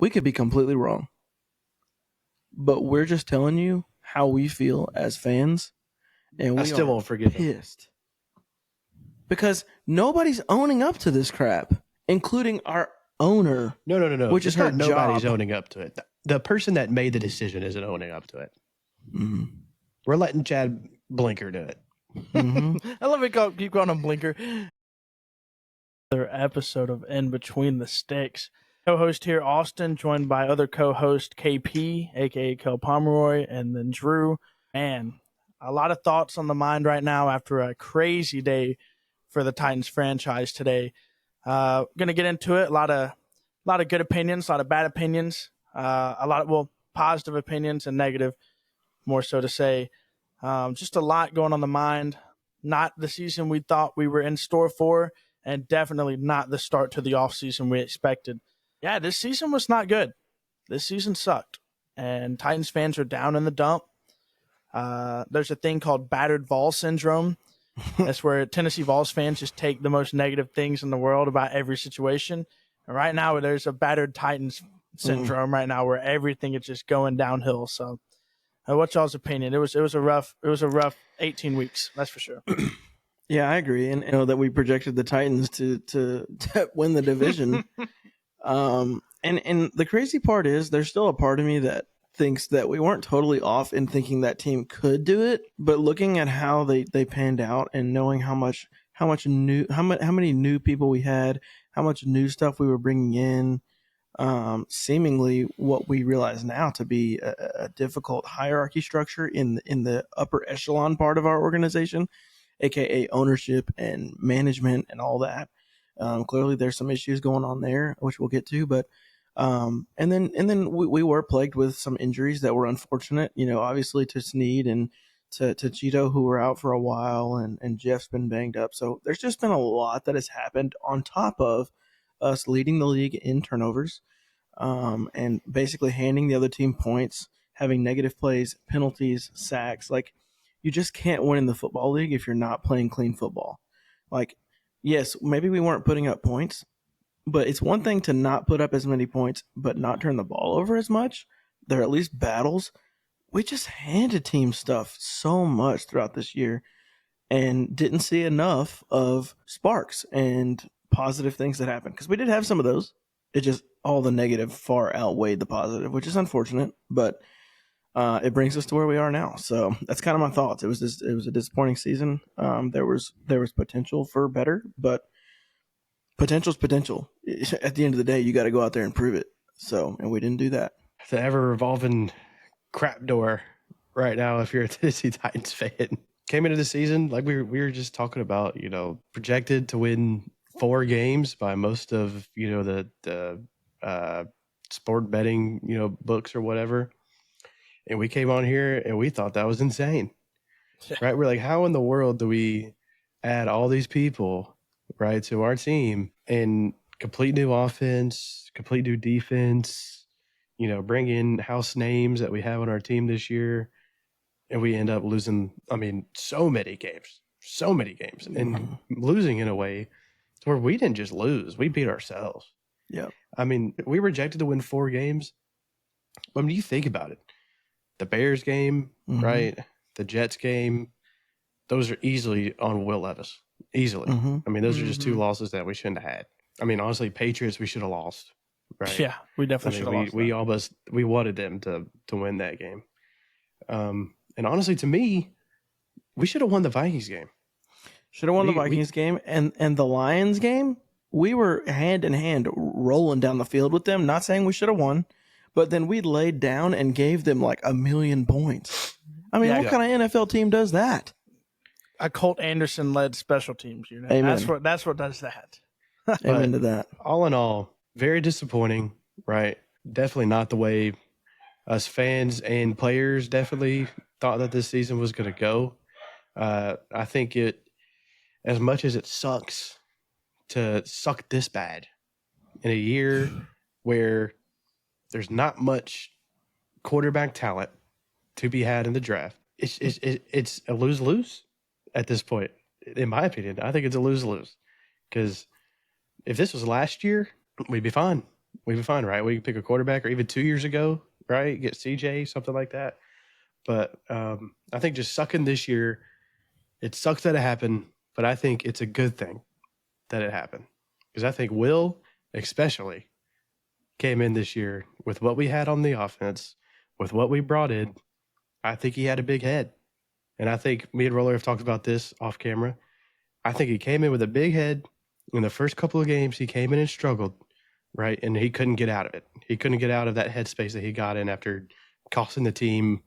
We could be completely wrong, but we're just telling you how we feel as fans, and I we still are won't forgive him. pissed because nobody's owning up to this crap, including our owner. No. Which is her nobody's job. owning up to it. The person that made the decision isn't owning up to it. Mm-hmm. We're letting Chad Blinker do it. Mm-hmm. I love it. Keep calling him Blinker. Another episode of In Between the Sticks. Co-host here, Austin, joined by other co-host KP, aka Kel Pomeroy, and then Drew. Man, a lot of thoughts on the mind right now after a crazy day for the Titans franchise today. Gonna get into it. A lot of good opinions, a lot of bad opinions, positive opinions and negative, more so to say. Just a lot going on the mind. Not the season we thought we were in store for, and definitely not the start to the offseason we expected. Yeah, this season was not good. This season sucked, and Titans fans are down in the dump. There's a thing called battered Vols syndrome. That's where Tennessee Vols fans just take the most negative things in the world about every situation. And right now, there's a battered Titans syndrome right now where everything is just going downhill. So, what's y'all's opinion? It was a rough 18 weeks. That's for sure. Yeah, I agree, and that we projected the Titans to win the division. And the crazy part is, there's still a part of me that thinks that we weren't totally off in thinking that team could do it, but looking at how they panned out and knowing how many new people we had, how much new stuff we were bringing in, seemingly what we realize now to be a difficult hierarchy structure in the upper echelon part of our organization, aka ownership and management and all that. Clearly, there's some issues going on there, which we'll get to. But and then we were plagued with some injuries that were unfortunate. Obviously to Snead and to Cheeto, who were out for a while, and Jeff's been banged up. So there's just been a lot that has happened on top of us leading the league in turnovers, and basically handing the other team points, having negative plays, penalties, sacks. Like, you just can't win in the football league if you're not playing clean football. Like, yes, maybe we weren't putting up points, but it's one thing to not put up as many points but not turn the ball over as much. There are at least battles. We just handed teams stuff so much throughout this year and didn't see enough of sparks and positive things that happened, because we did have some of those. It just, all the negative far outweighed the positive, which is unfortunate, but it brings us to where we are now. So that's kind of my thoughts. It was a disappointing season. There was potential for better, but potential's potential. At the end of the day, you got to go out there and prove it. So, and we didn't do that. The ever-revolving crap door right now, if you're a Tennessee Titans fan. Came into the season, like we were just talking about, projected to win 4 games by most of, the sport betting, books or whatever. And we came on here and we thought that was insane, right? We're like, how in the world do we add all these people, right, to our team and complete new offense, complete new defense, bring in house names that we have on our team this year, and we end up losing, so many games, and losing in a way where we didn't just lose, we beat ourselves. Yeah. We rejected to win 4 games. You think about it. The Bears game, right? The Jets game, those are easily on Will Levis. Easily. Those are just 2 losses that we shouldn't have had. Honestly, Patriots, we should have lost. Right? Yeah, we definitely should have lost. We wanted them to win that game. And honestly, to me, we should have won the Vikings game. Should have won the Vikings game and the Lions game. We were hand in hand rolling down the field with them. Not saying we should have won, but then we laid down and gave them like 1 million points. What kind of NFL team does that? A Colt Anderson led special teams unit. Amen. That's what does that. Amen to that. All in all, very disappointing, right? Definitely not the way us fans and players definitely thought that this season was going to go. I think it, as much as it sucks to suck this bad in a year where there's not much quarterback talent to be had in the draft, it's a lose-lose at this point. In my opinion, I think it's a lose-lose, because if this was last year, we'd be fine. we'd be fine, right? We could pick a quarterback, or even 2 years ago, right? Get CJ, something like that. But I think just sucking this year, it sucks that it happened, but I think it's a good thing that it happened. Because I think Will, especially, came in this year with what we had on the offense, with what we brought in. I think he had a big head. And I think me and Roller have talked about this off camera. I think he came in with a big head. In the first couple of games, he came in and struggled, right? And he couldn't get out of it. He couldn't get out of that headspace that he got in after costing the team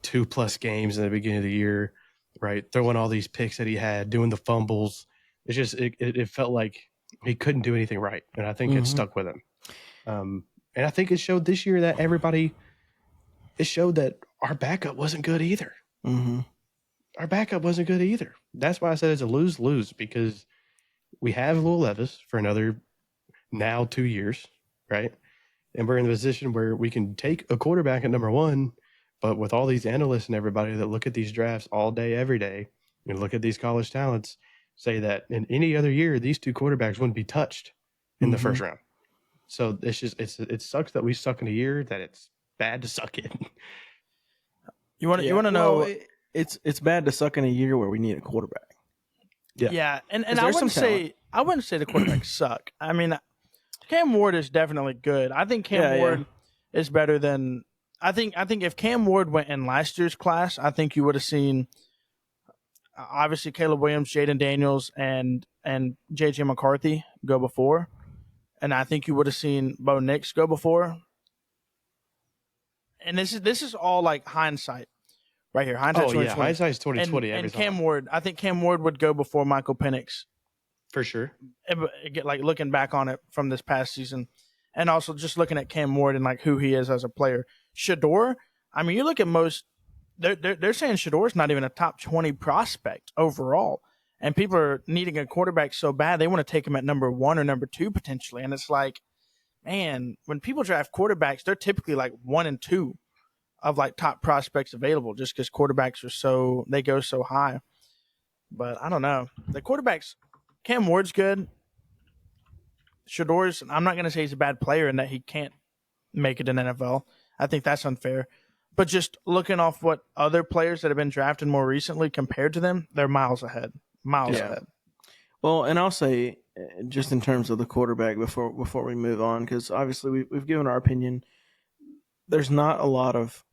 2+ games in the beginning of the year, right? Throwing all these picks that he had, doing the fumbles. It's just, it felt like he couldn't do anything right. And I think it stuck with him. And I think it showed this year that it showed that our backup wasn't good either. Mm-hmm. Our backup wasn't good either. That's why I said it's a lose-lose, because we have Will Levis for another now 2 years, right? And we're in the position where we can take a quarterback at number 1, but with all these analysts and everybody that look at these drafts all day, every day, and look at these college talents, say that in any other year, these 2 quarterbacks wouldn't be touched in the first round. So it's just it sucks that we suck in a year that it's bad to suck in. You want to know? Well, it's bad to suck in a year where we need a quarterback. Yeah. And I wouldn't say the quarterbacks suck. I mean, Cam Ward is definitely good. I think Cam Ward is better than I think if Cam Ward went in last year's class, I think you would have seen obviously Caleb Williams, Jaden Daniels, and JJ McCarthy go before. And I think you would have seen Bo Nix go before. And this is all like hindsight. Right here, hindsight's 2020. Hindsight's 2020. And Cam Ward, I think Cam Ward would go before Michael Penix. For sure. Like looking back on it from this past season, and also just looking at Cam Ward and like who he is as a player. Shador, I mean, you look at most, they're saying Shador's not even a top 20 prospect overall, and people are needing a quarterback so bad they want to take him at number 1 or number 2 potentially, and it's like, man, when people draft quarterbacks, they're typically like 1 and 2. Of like top prospects available, just because quarterbacks they go so high. But I don't know. The quarterbacks, Cam Ward's good. Shador's, I'm not going to say he's a bad player in that he can't make it in NFL. I think that's unfair. But just looking off what other players that have been drafted more recently compared to them, they're miles ahead. Miles ahead. Well, and I'll say, just in terms of the quarterback before we move on, because obviously we've given our opinion. There's not a lot of,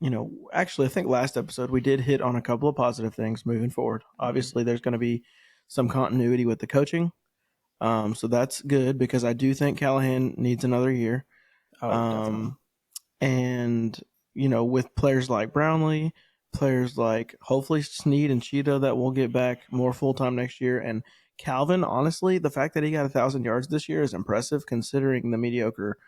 actually, I think last episode we did hit on a couple of positive things moving forward. Obviously, there's going to be some continuity with the coaching. So that's good, because I do think Callahan needs another year. And, with players like Brownlee, players like hopefully Snead and Cheetah that will get back more full-time next year. And Calvin, honestly, the fact that he got 1,000 yards this year is impressive considering the mediocre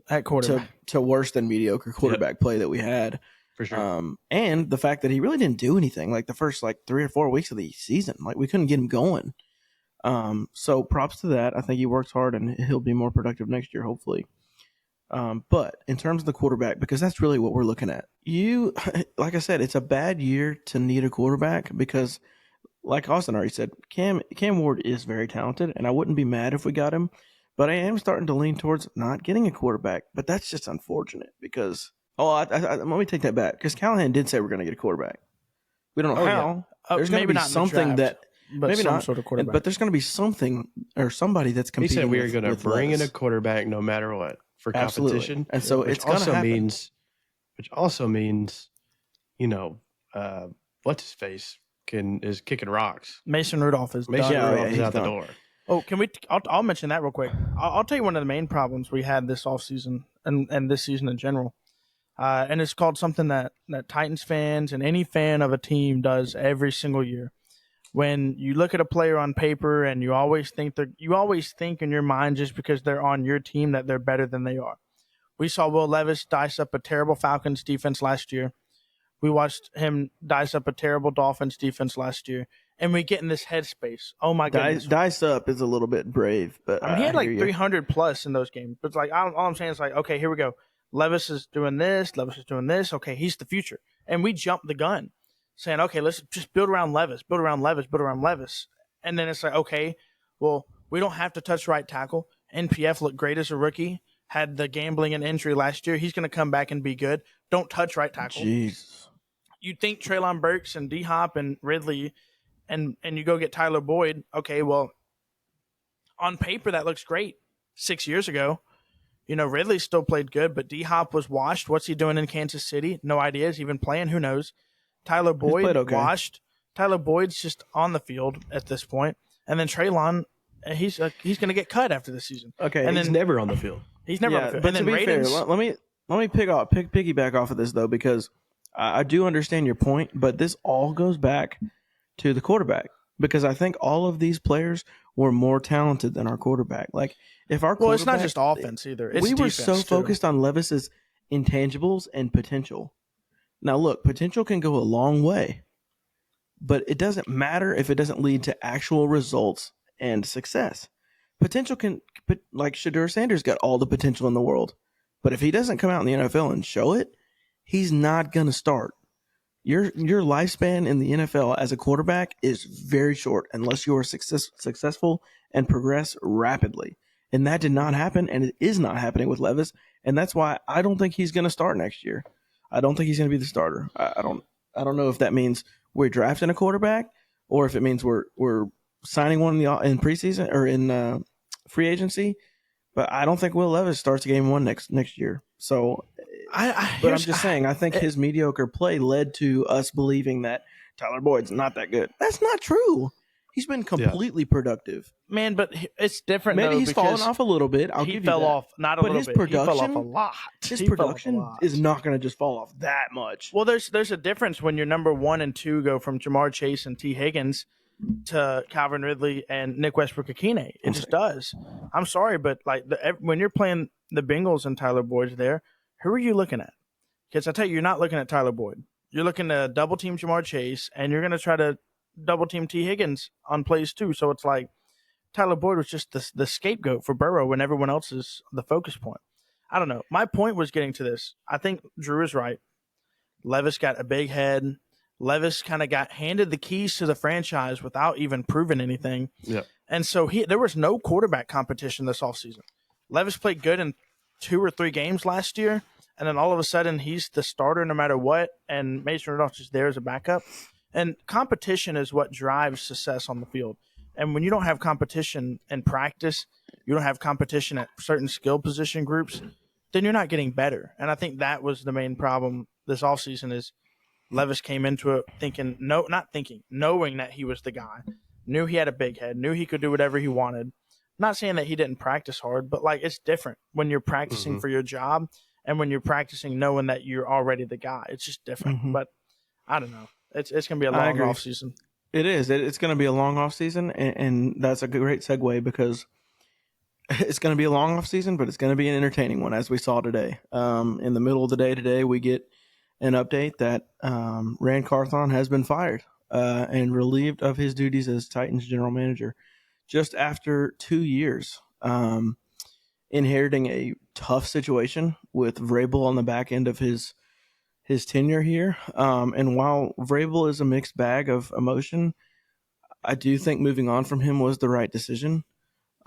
at quarterback to worse than mediocre quarterback play that we had. For sure. And the fact that he really didn't do anything like the first 3 or 4 weeks of the season. Like we couldn't get him going. So props to that. I think he works hard and he'll be more productive next year, hopefully. But in terms of the quarterback, because that's really what we're looking at. Like I said, it's a bad year to need a quarterback because like Austin already said, Cam Ward is very talented and I wouldn't be mad if we got him. But I am starting to lean towards not getting a quarterback. But that's just unfortunate because let me take that back. Because Callahan did say we're going to get a quarterback. We don't know how. Yeah. There's going to be something that maybe some not sort of quarterback. But there's going to be something or somebody that's competing. He said we are going to bring in Levis. a quarterback no matter what for competition. Absolutely. And so it's going to happen. Which also means, what's his face is kicking rocks. Mason Rudolph is Mason done. Rudolph is out the door. Oh, can we? I'll mention that real quick. I'll tell you one of the main problems we had this offseason and this season in general, and it's called something that Titans fans and any fan of a team does every single year. When you look at a player on paper and you always think in your mind just because they're on your team that they're better than they are. We saw Will Levis dice up a terrible Falcons defense last year. We watched him dice up a terrible Dolphins defense last year. And we get in this headspace. Oh my goodness! Dice up is a little bit brave, but he had like 300 plus in those games. But it's like all I'm saying is like, okay, here we go. Levis is doing this. Levis is doing this. Okay, he's the future. And we jumped the gun, saying, okay, let's just build around Levis, build around Levis, build around Levis. And then it's like, okay, well, we don't have to touch right tackle. NPF looked great as a rookie. had the gambling and injury last year. He's going to come back and be good. Don't touch right tackle. Jeez. You think Treylon Burks and D-Hop and Ridley and you go get Tyler Boyd. Okay, well, on paper that looks great. 6 years ago, Ridley still played good, but D-Hop was washed. What's he doing in Kansas City? No idea. Is he even playing? Who knows? Tyler Boyd washed. Tyler Boyd's just on the field at this point. And then Treylon, he's going to get cut after the season. Okay, and he's never on the field. He's never on the field. But And then to be fair, Ravens, let me piggyback off of this though, because I do understand your point, but this all goes back to the quarterback, because I think all of these players were more talented than our quarterback. Like if our it's not just offense either. It's we were defense so too. focused on Levis's intangibles and potential. Now look, potential can go a long way, but it doesn't matter if it doesn't lead to actual results and success. Potential can, like Shedeur Sanders got all the potential in the world, but if he doesn't come out in the NFL and show it, he's not going to start. Your lifespan in the NFL as a quarterback is very short unless you are successful and progress rapidly. And that did not happen, and it is not happening with Levis, and that's why I don't think he's going to start next year. I don't think he's going to be the starter. I don't know if that means we're drafting a quarterback or if it means we're signing one in preseason or in free agency, but I don't think Will Levis starts game one next year. So, but I'm just saying, I think his mediocre play led to us believing that Tyler Boyd's not that good. That's not true. He's been completely productive. Man, but it's different. Maybe though, he's fallen off a little bit. He fell off not a but little his bit. Production, he fell off a lot. His production is not going to just fall off that much. Well, there's a difference when your number 1 and 2 go from Jamar Chase and T. Higgins to Calvin Ridley and Nick Westbrook-Ikine. It just does. I'm sorry, but like when you're playing the Bengals and Tyler Boyd's there, who are you looking at? Because I tell you, you're not looking at Tyler Boyd. You're looking to double team Jamar Chase, and you're going to try to double team T. Higgins on plays too. So it's like Tyler Boyd was just the scapegoat for Burrow when everyone else is the focus point. I don't know. My point was getting to this. I think Drew is right. Levis got a big head. Levis kind of got handed the keys to the franchise without even proving anything. Yeah. And so there was no quarterback competition this offseason. Levis played good in 2 or 3 games last year, and then all of a sudden he's the starter no matter what, and Mason Rudolph's just there as a backup. And competition is what drives success on the field. And when you don't have competition in practice, you don't have competition at certain skill position groups, then you're not getting better. And I think that was the main problem this offseason is Levis came into it knowing that he was the guy, knew he had a big head, knew he could do whatever he wanted. Not saying that he didn't practice hard, but like it's different when you're practicing for your job and when you're practicing knowing that you're already the guy. It's just different. But I don't know. It's going to be a long off season. It is. It's going to be a long off season, and that's a great segue because it's going to be a long off season, but it's going to be an entertaining one, as we saw today. In the middle of the day today, we get an update that Ran Carthon has been fired and relieved of his duties as Titans general manager just after 2 years, inheriting a tough situation with Vrabel on the back end of his tenure here. And while Vrabel is a mixed bag of emotion, I do think moving on from him was the right decision.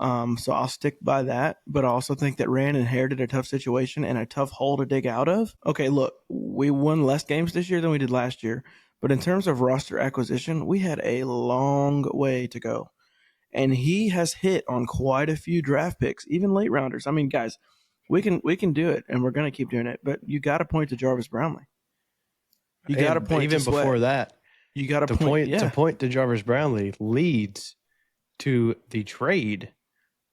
So I'll stick by that. But I also think that Ran inherited a tough situation and a tough hole to dig out of. Okay, look, we won less games this year than we did last year. But in terms of roster acquisition, we had a long way to go. And he has hit on quite a few draft picks, even late rounders. I mean, guys, we can do it, and we're going to keep doing it. But you got to point to Jarvis Brownlee. You got to point even to before that. You got to point to Jarvis Brownlee leads to the trade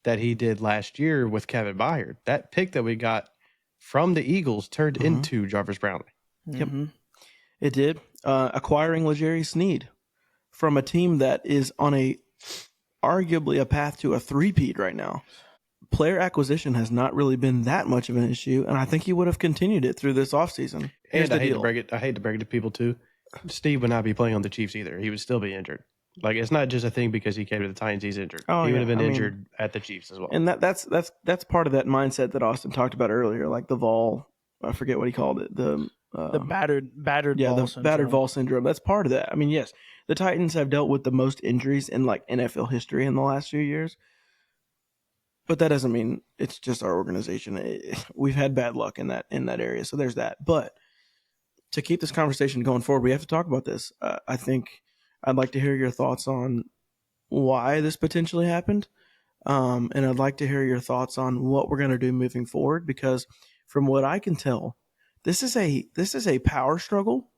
that he did last year with Kevin Byard. That pick that we got from the Eagles turned into Jarvis Brownlee. Yep, it did. Acquiring L'Jarius Sneed from a team that is on arguably a path to a three-peat right now. Player acquisition has not really been that much of an issue, and I think he would have continued it through this offseason. And I hate to break it to people too. Steve would not be playing on the Chiefs either. He would still be injured. Like, it's not just a thing because he came to the Titans, he's injured. He would have been injured at the Chiefs as well. And that's part of that mindset that Austin talked about earlier, like the Vol. I forget what he called it. The battered battered Vol syndrome. That's part of that. I mean, yes, the Titans have dealt with the most injuries in like NFL history in the last few years. But that doesn't mean it's just our organization. We've had bad luck in that area, so there's that. But to keep this conversation going forward, we have to talk about this. I think I'd like to hear your thoughts on why this potentially happened, and I'd like to hear your thoughts on what we're going to do moving forward. Because from what I can tell, this is a power struggle,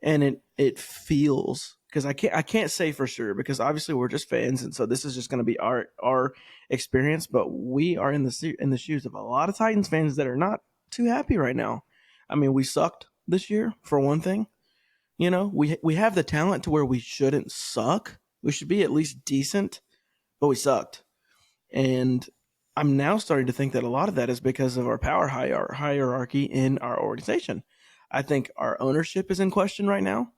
and it feels, because I can't say for sure, because obviously we're just fans, and so this is just going to be our experience. But we are in the shoes of a lot of Titans fans that are not too happy right now. I mean, we sucked this year for one thing. You know, we have the talent to where we shouldn't suck. We should be at least decent, but we sucked. And I'm now starting to think that a lot of that is because of our power hierarchy in our organization. I think our ownership is in question right now.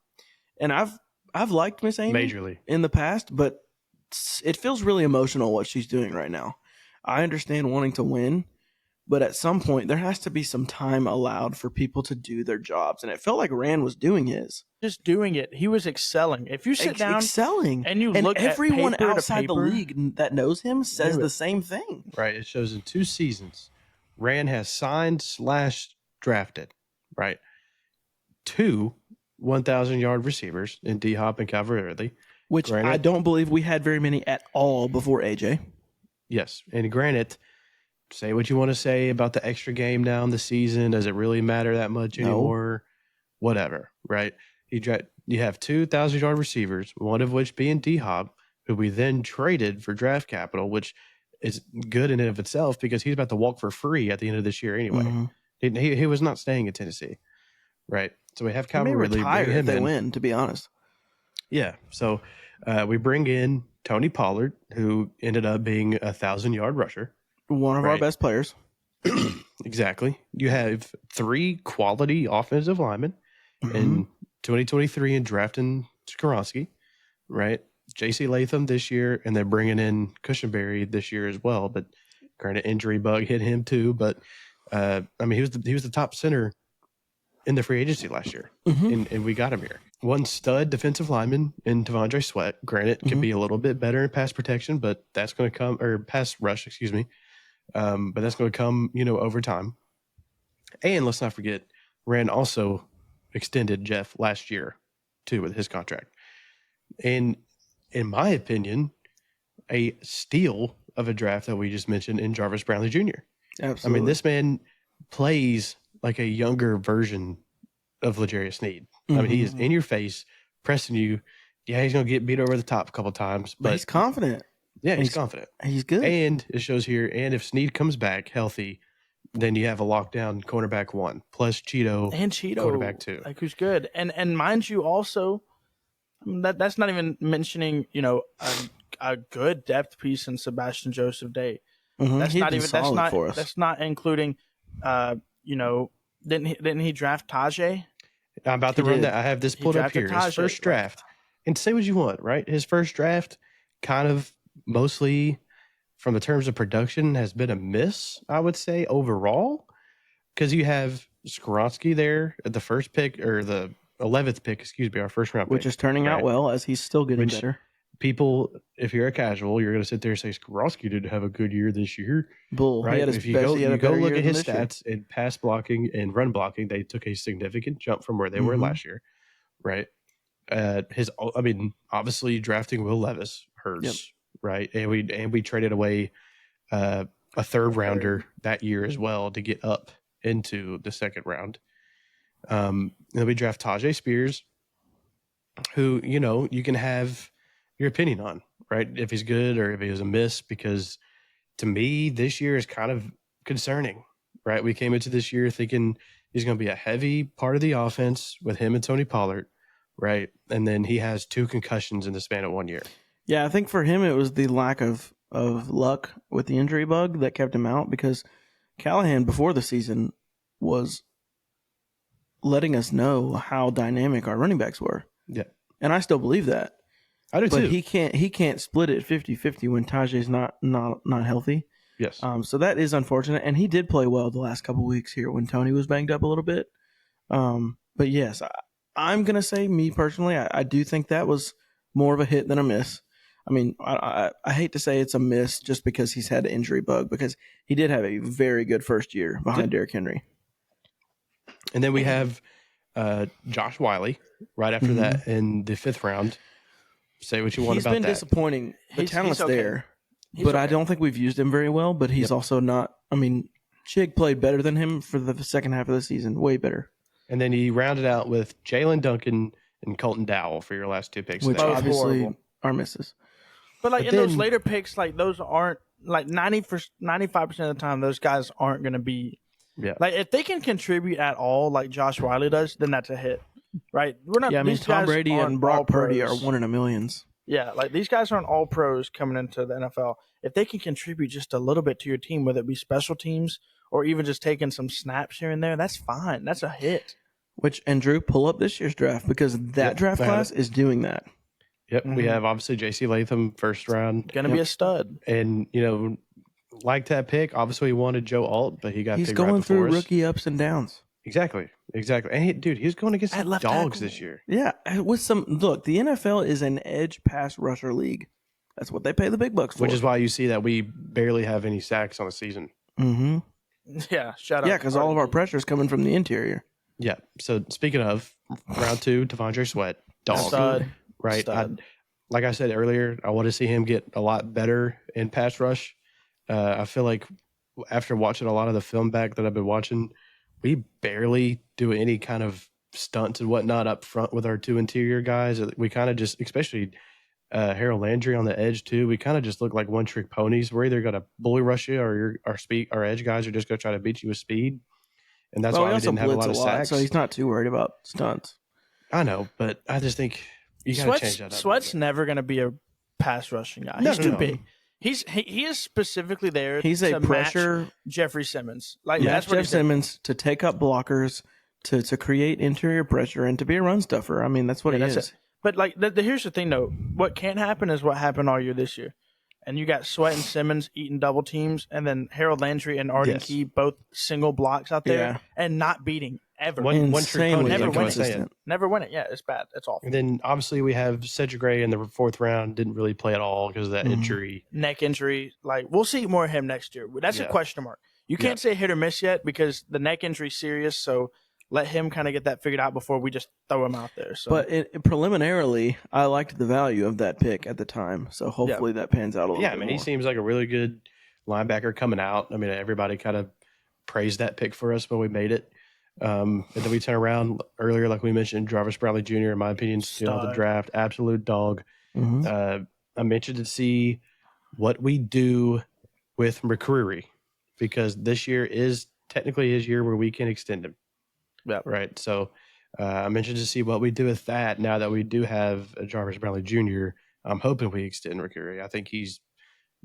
And I've liked Miss Amy Majorly. in the past, but it feels really emotional what she's doing right now. I understand wanting to win, but at some point there has to be some time allowed for people to do their jobs. And it felt like Ran was doing his. Just doing it. He was excelling. If you sit down excelling, and you look everyone at paper outside the league that knows him says the same thing. Right. It shows in 2 seasons, Ran has signed / drafted, right, 2 1,000-yard receivers in D-Hop and Calvert-Early. Which Granted, I don't believe we had very many at all before AJ. Yes. And granted, say what you want to say about the extra game now in the season. Does it really matter that much anymore? Whatever, right? You have 2 1,000-yard receivers, one of which being D-Hop, who we then traded for draft capital, which is good in and of itself because he's about to walk for free at the end of this year anyway. Mm-hmm. He was not staying in Tennessee, right? So we have He may Calvert-Ridley retire bring if him they in. win, to be honest. Yeah. So we bring in Tony Pollard, who ended up being a 1,000-yard rusher. One of our best players. Exactly. You have 3 quality offensive linemen in 2023 and drafting Skoronski, right? J.C. Latham this year, and then bringing in Cushenberry this year as well. But granted, injury bug hit him too. But I mean, he was the top center in the free agency last year, and we got him here. One stud defensive lineman in Tavondre Sweat. Granted, can be a little bit better in pass protection, but that's going to come, or pass rush, excuse me. But that's going to come, over time. And let's not forget, Ran also extended Jeff last year too with his contract. And in my opinion, a steal of a draft that we just mentioned in Jarvis Brownlee Jr. Absolutely. I mean, this man plays like a younger version of L'Jarius Sneed. I mean, he is in your face, pressing you. Yeah, he's going to get beat over the top a couple times, but he's confident. Yeah, he's confident. He's good. And it shows here, and if Sneed comes back healthy, then you have a lockdown cornerback 1 plus Cheeto and Cheeto quarterback 2. like who's good. And mind you, also that's not even mentioning a good depth piece in Sebastian Joseph Day. That's not even that's not including didn't he draft Tajay? I'm about to run that. I have this pulled up here. His first draft, and say what you want, right? His first draft, kind of mostly from the terms of production, has been a miss, I would say, overall, because you have Skoronski there at the first pick, or the 11th pick, excuse me, our first round pick. Which is turning out well, as he's still getting better. People, if you're a casual, you're going to sit there and say Skoronski didn't have a good year this year. Bull. Right? If you go look at his stats in pass blocking and run blocking, they took a significant jump from where they were last year, right? Obviously drafting Will Levis hurts, right? And we traded away a 3rd rounder that year as well to get up into the 2nd round. And then we draft Tajay Spears, who you can have your opinion on, right? If he's good or if he was a miss, because to me, this year is kind of concerning, right? We came into this year thinking he's going to be a heavy part of the offense with him and Tony Pollard, right? And then he has 2 concussions in the span of 1 year. Yeah, I think for him, it was the lack of luck with the injury bug that kept him out, because Callahan before the season was letting us know how dynamic our running backs were. Yeah. And I still believe that. I do too. But he can't split it 50-50 when Tajay's not healthy. Yes. So that is unfortunate, and he did play well the last couple of weeks here when Tony was banged up a little bit. But yes, I'm gonna say, me personally, I do think that was more of a hit than a miss. I mean, I hate to say it's a miss just because he's had an injury bug, because he did have a very good first year behind Derrick Henry. And then we have Josh Wiley right after that in the 5th round. Say what you want about that. He's been disappointing. The talent's there, but I don't think we've used him very well. But he's also not. I mean, Chig played better than him for the second half of the season, way better. And then he rounded out with Jalen Duncan and Colton Dowell for your last 2 picks. Which obviously are misses. But in those later picks, those aren't 95% of the time, those guys aren't going to be. Yeah. If they can contribute at all, like Josh Wiley does, then that's a hit, right? We're not. Yeah, I mean, Tom Brady and Brock Purdy are 1 in a millions. Yeah, these guys aren't all pros coming into the NFL. If they can contribute just a little bit to your team, whether it be special teams or even just taking some snaps here and there, that's fine. That's a hit. And Drew, pull up this year's draft, because that draft class is doing that. Yep, we have obviously J.C. Latham, 1st round. Going to be a stud. And, like that pick, obviously he wanted Joe Alt, but he's going through rookie ups and downs. Exactly. And he's going against some dogs this year. Yeah, with the NFL is an edge pass rusher league. That's what they pay the big bucks for. Which is why you see that we barely have any sacks on the season. Mm-hmm. Yeah, shout out. Yeah, because all of our pressure is coming from the interior. Yeah. So speaking of round 2, T'Vondre Sweat, dog, stud, right? Stud. Like I said earlier, I want to see him get a lot better in pass rush. I feel like after watching a lot of the film back that I've been watching, we barely do any kind of stunts and whatnot up front with our 2 interior guys. We kind of just, especially Harold Landry on the edge too, we kind of just look like one-trick ponies. We're either going to bully rush you, or our edge guys are just going to try to beat you with speed. And that's why we didn't have a lot of sacks. So he's not too worried about stunts. I know, but I just think you got to change that up. Sweat's never going to be a pass rushing guy. He's too big. He is specifically there. He's a pressure Jeffrey Simmons. That's what Jeff Simmons to take up blockers, to create interior pressure, and to be a run stuffer. I mean, that's what he is. It. But here's the thing though. What can't happen is what happened all year this year. And you got Sweat and Simmons eating double teams, and then Harold Landry and Arden Key both single blocks out there and not beating ever. One trick pony. Never win it. Yeah, it's bad. It's awful. And then obviously we have Cedric Gray in the 4th round. Didn't really play at all because of that injury. Neck injury. We'll see more of him next year. That's a question mark. You can't say hit or miss yet because the neck injury's serious. So let him kind of get that figured out before we just throw him out there. So. But preliminarily, I liked the value of that pick at the time. So hopefully that pans out a little bit more. He seems like a really good linebacker coming out. I mean, everybody kind of praised that pick for us when we made it. And then we turn around earlier, like we mentioned, Jarvis Brownlee Jr., in my opinion, still the draft, absolute dog. I'm interested to see what we do with McCreary, because this year is technically his year where we can extend him. Yeah. Right. So I'm interested to see what we do with that now that we do have Jarvis Brownlee Jr. I'm hoping we extend McCreary. I think he's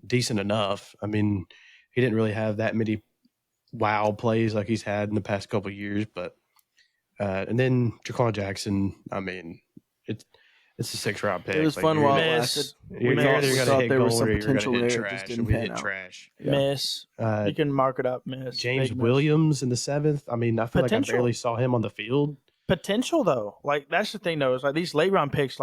decent enough. I mean, he didn't really have that many wow plays like he's had in the past couple of years, but and then Jaquan Jackson, I mean, it's a 6th round pick. It was fun while it lasted. We thought there was some potential there. It just didn't pan out. Trash. Miss. You can mark it up. Miss. James Williams in the 7th. I mean, I feel like I barely saw him on the field. Potential though, that's the thing though. Is these late round picks,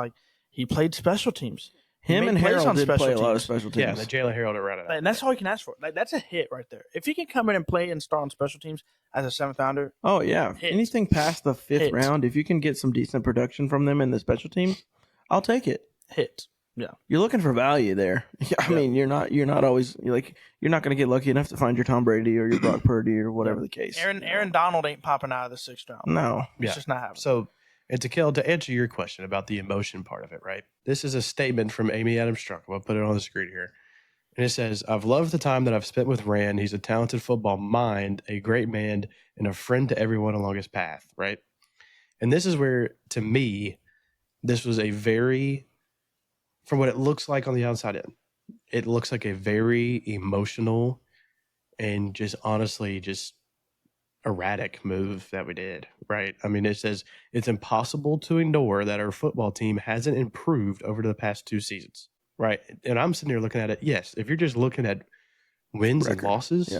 he played special teams. Him and Harold did play a lot of special teams. Yeah, the Jalen Harold around it. And that's all you can ask for. That's a hit right there. If he can come in and play and start on special teams as a 7th rounder. Oh yeah, anything past the 5th round, if you can get some decent production from them in the special teams, I'll take it. Hit. Yeah. You're looking for value there. I mean, you're not always you're not going to get lucky enough to find your Tom Brady or your Brock Purdy or whatever the case. Aaron Donald ain't popping out of the 6th round. No. It's just not happening. So, and to answer your question about the emotion part of it, right? This is a statement from Amy Adams Strunk. I'll put it on the screen here. And it says, "I've loved the time that I've spent with Ran. He's a talented football mind, a great man, and a friend to everyone along his path," right? And this is where, to me, this was a very, from what it looks like on the outside in, it looks like a very emotional and just honestly just erratic move that we did, right? I mean, it says it's impossible to ignore that our football team hasn't improved over the past 2 seasons, right? And I'm sitting here looking at it. Yes, if you're just looking at wins and losses,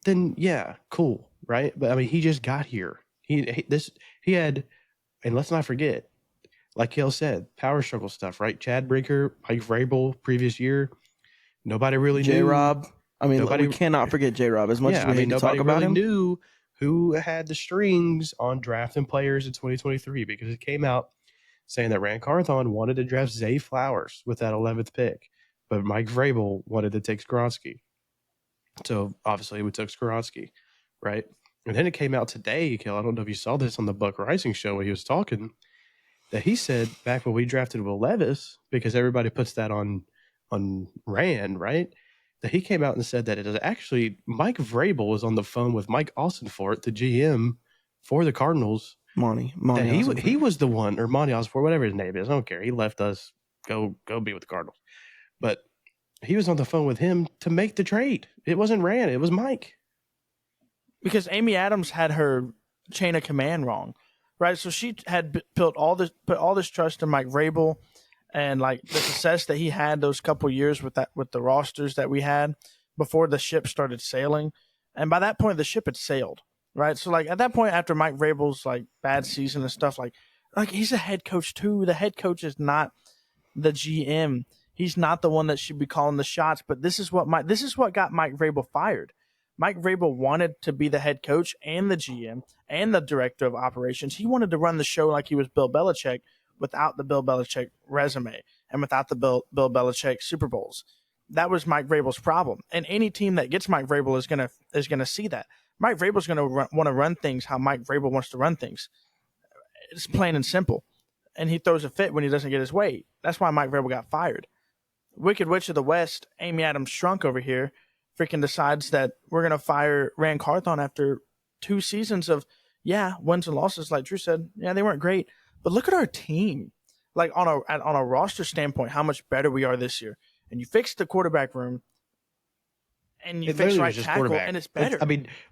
then yeah, cool, right? But I mean, he just got here. He had, and let's not forget, like Kale said, power struggle stuff, right? Chad Brinker, Mike Vrabel, previous year, nobody really knew. J-Rob. I mean, Nobody, we cannot forget J-Rob as much as we hate to nobody talk about really him. knew who had the strings on drafting players in 2023 because it came out saying that Ran Carthon wanted to draft Zay Flowers with that 11th pick, but Mike Vrabel wanted to take Skoronski. So obviously we took Skoronski, right? And then it came out today, Kel, I don't know if you saw this on the Buck Rising show when he was talking, that he said back when we drafted Will Levis, because everybody puts that on Rand, right? That he came out and said that it is actually Mike Vrabel was on the phone with Mike Austinfort, the GM for the Cardinals. Monty He was the one, or Monty Austinfort, whatever his name is. I don't care. He left us, go be with the Cardinals. But he was on the phone with him to make the trade. It wasn't Rand, it was Mike. Because Amy Adams had her chain of command wrong, right? So she had put all this trust in Mike Vrabel, and like the success that he had those couple years with the rosters that we had before the ship started sailing, and by that point the ship had sailed, right? So like at that point, after Mike Vrabel's like bad season and stuff, like he's a head coach too. The head coach is not the GM. He's not the one that should be calling the shots. But this is what got Mike Vrabel fired. Mike Vrabel wanted to be the head coach and the GM and the director of operations. He wanted to run the show like he was Bill Belichick without the Bill Belichick resume and without the Bill Belichick Super Bowls. That was Mike Vrabel's problem. And any team that gets Mike Vrabel is gonna see that. Mike Vrabel's going to want to run things how Mike Vrabel wants to run things. It's plain and simple. And he throws a fit when he doesn't get his way. That's why Mike Vrabel got fired. Wicked Witch of the West, Amy Adams Shrunk over here, freaking decides that we're going to fire Ran Carthon after 2 seasons of, wins and losses. Like Drew said, they weren't great. But look at our team. Like on a roster standpoint, how much better we are this year. And you fix the quarterback room, and you fix right tackle, and it's better.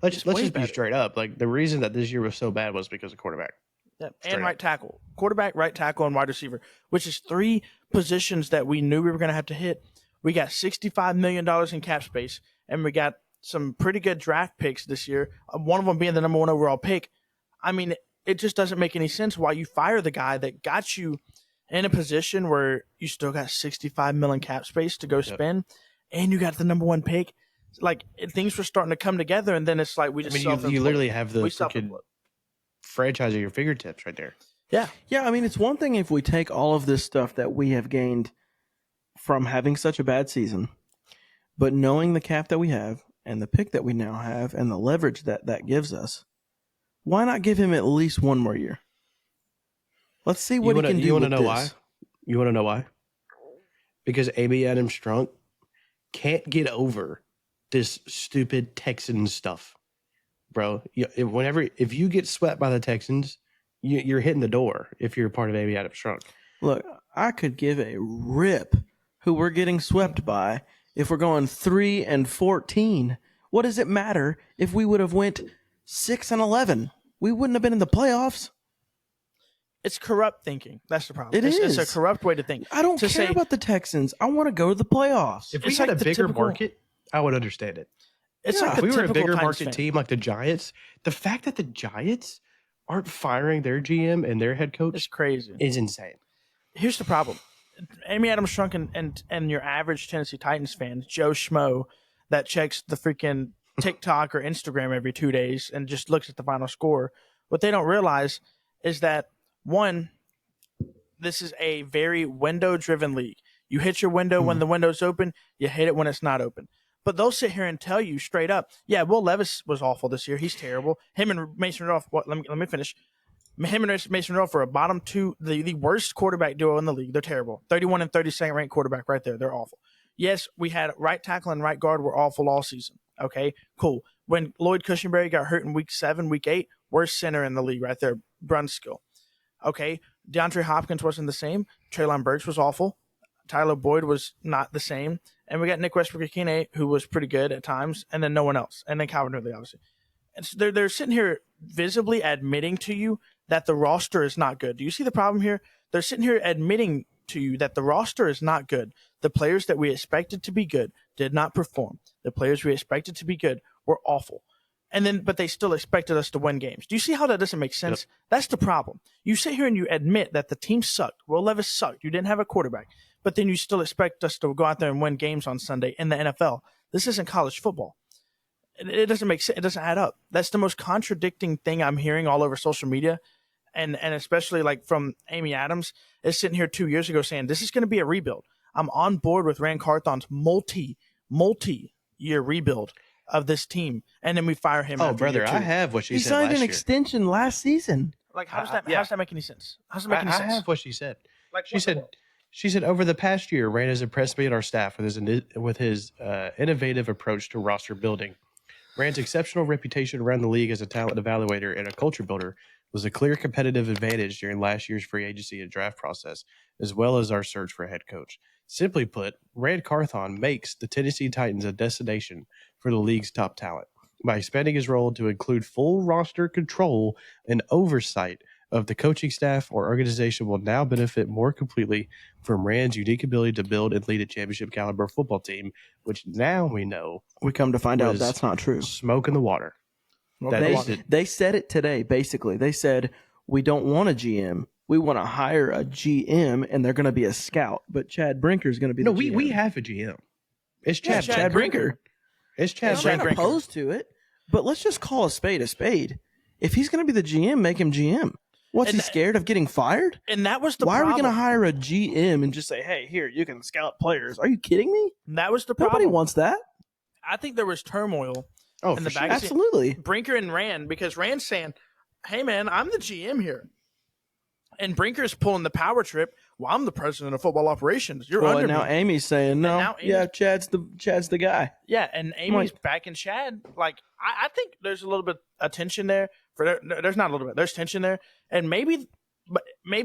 Let's just be straight up. Like the reason that this year was so bad was because of quarterback. Yep. And right tackle. Quarterback, right tackle, and wide receiver, which is 3 positions that we knew we were going to have to hit. We got $65 million in cap space, and we got some pretty good draft picks this year, one of them being the number 1 overall pick. I mean, it just doesn't make any sense why you fire the guy that got you in a position where you still got $65 million cap space to go spend, and you got the number 1 pick. Like, things were starting to come together, and then it's like we just you literally have the freaking franchise at your fingertips right there. Yeah. I mean, it's one thing if we take all of this stuff that we have gained from having such a bad season, but knowing the cap that we have and the pick that we now have and the leverage that gives us, why not give him at least 1 more year? Let's see what he can do. You want to know why? You want to know why? Because Amy Adams Strunk can't get over this stupid Texans stuff, bro. If you get swept by the Texans, you're hitting the door if you're a part of Amy Adams Strunk. Look, I could give a rip who we're getting swept by if we're going 3-14. What does it matter if we would have went 6-11? We wouldn't have been in the playoffs. It's corrupt thinking. That's the problem. It's a corrupt way to think. I don't care about the Texans. I want to go to the playoffs. If we had a bigger market, I would understand it. It's like if we were a bigger Titans market fan. team like the Giants, the fact that the Giants aren't firing their GM and their head coach is crazy. Is insane. Here's the problem. Amy Adams Shrunk and your average Tennessee Titans fan, Joe Schmo, that checks the freaking TikTok or Instagram every 2 days and just looks at the final score. What they don't realize is that, 1, this is a very window-driven league. You hit your window when the window's open. You hit it when it's not open. But they'll sit here and tell you straight up, Will Levis was awful this year. He's terrible. Him and Mason Rudolph, let me finish. Him and Mason Rudolph are a bottom 2, the worst quarterback duo in the league. They're terrible. 31 and 32nd ranked quarterback right there. They're awful. Yes, we had right tackle and right guard were awful all season. Okay, cool. When Lloyd Cushenberry got hurt in week 7, week 8, worst center in the league right there, Brunskill. Okay, DeAndre Hopkins wasn't the same. Treylon Burks was awful. Tyler Boyd was not the same. And we got Nick Westbrook-Ikine, who was pretty good at times, and then no one else. And then Calvin Ridley, obviously. And so they're sitting here visibly admitting to you that the roster is not good. Do you see the problem here? They're sitting here admitting to you that the roster is not good. The players that we expected to be good did not perform. The players we expected to be good were awful. But they still expected us to win games. Do you see how that doesn't make sense? Yep. That's the problem. You sit here and you admit that the team sucked. Will Levis sucked. You didn't have a quarterback. But then you still expect us to go out there and win games on Sunday in the NFL. This isn't college football. It doesn't make sense. It doesn't add up. That's the most contradicting thing I'm hearing all over social media. And especially like from Amy Adams is sitting here 2 years ago saying, this is going to be a rebuild. I'm on board with Ran Carthon's multi-year rebuild of this team, and then we fire him. Oh, brother, I have what she said last year. He signed an extension last season. Like, how does that make any sense? How does it make any sense? I have what she said. Like, she said over the past year, Ran has impressed me and our staff with his innovative approach to roster building. Ran's exceptional reputation around the league as a talent evaluator and a culture builder was a clear competitive advantage during last year's free agency and draft process, as well as our search for a head coach. Simply put, Ran Carthon makes the Tennessee Titans a destination for the league's top talent by expanding his role to include full roster control and oversight of the coaching staff. Or organization will now benefit more completely from Rand's unique ability to build and lead a championship caliber football team, which now we know we come to find out that's not true. Smoke in the water. They said it today. Basically, they said we don't want a GM. We want to hire a GM, and they're going to be a scout. But Chad Brinker is going to be the GM. We have a GM. It's Chad Brinker. It's Chad Brinker. I'm not opposed to it, but let's just call a spade a spade. If he's going to be the GM, make him GM. What's he scared of getting fired? And that was the Why problem. are we going to hire a GM and just say, hey, here, you can scout players? Are you kidding me? That was the problem. Nobody wants that. I think there was turmoil in the back. Absolutely. Brinker and Ran, because Ran's saying, hey, man, I'm the GM here. And Brinker's pulling the power trip. Well, I'm the president of football operations. You're under now me. Amy's saying no. Chad's the guy. Yeah, and Amy's backing Chad. Like, I think there's a little bit of tension there. There's not a little bit. There's tension there, and maybe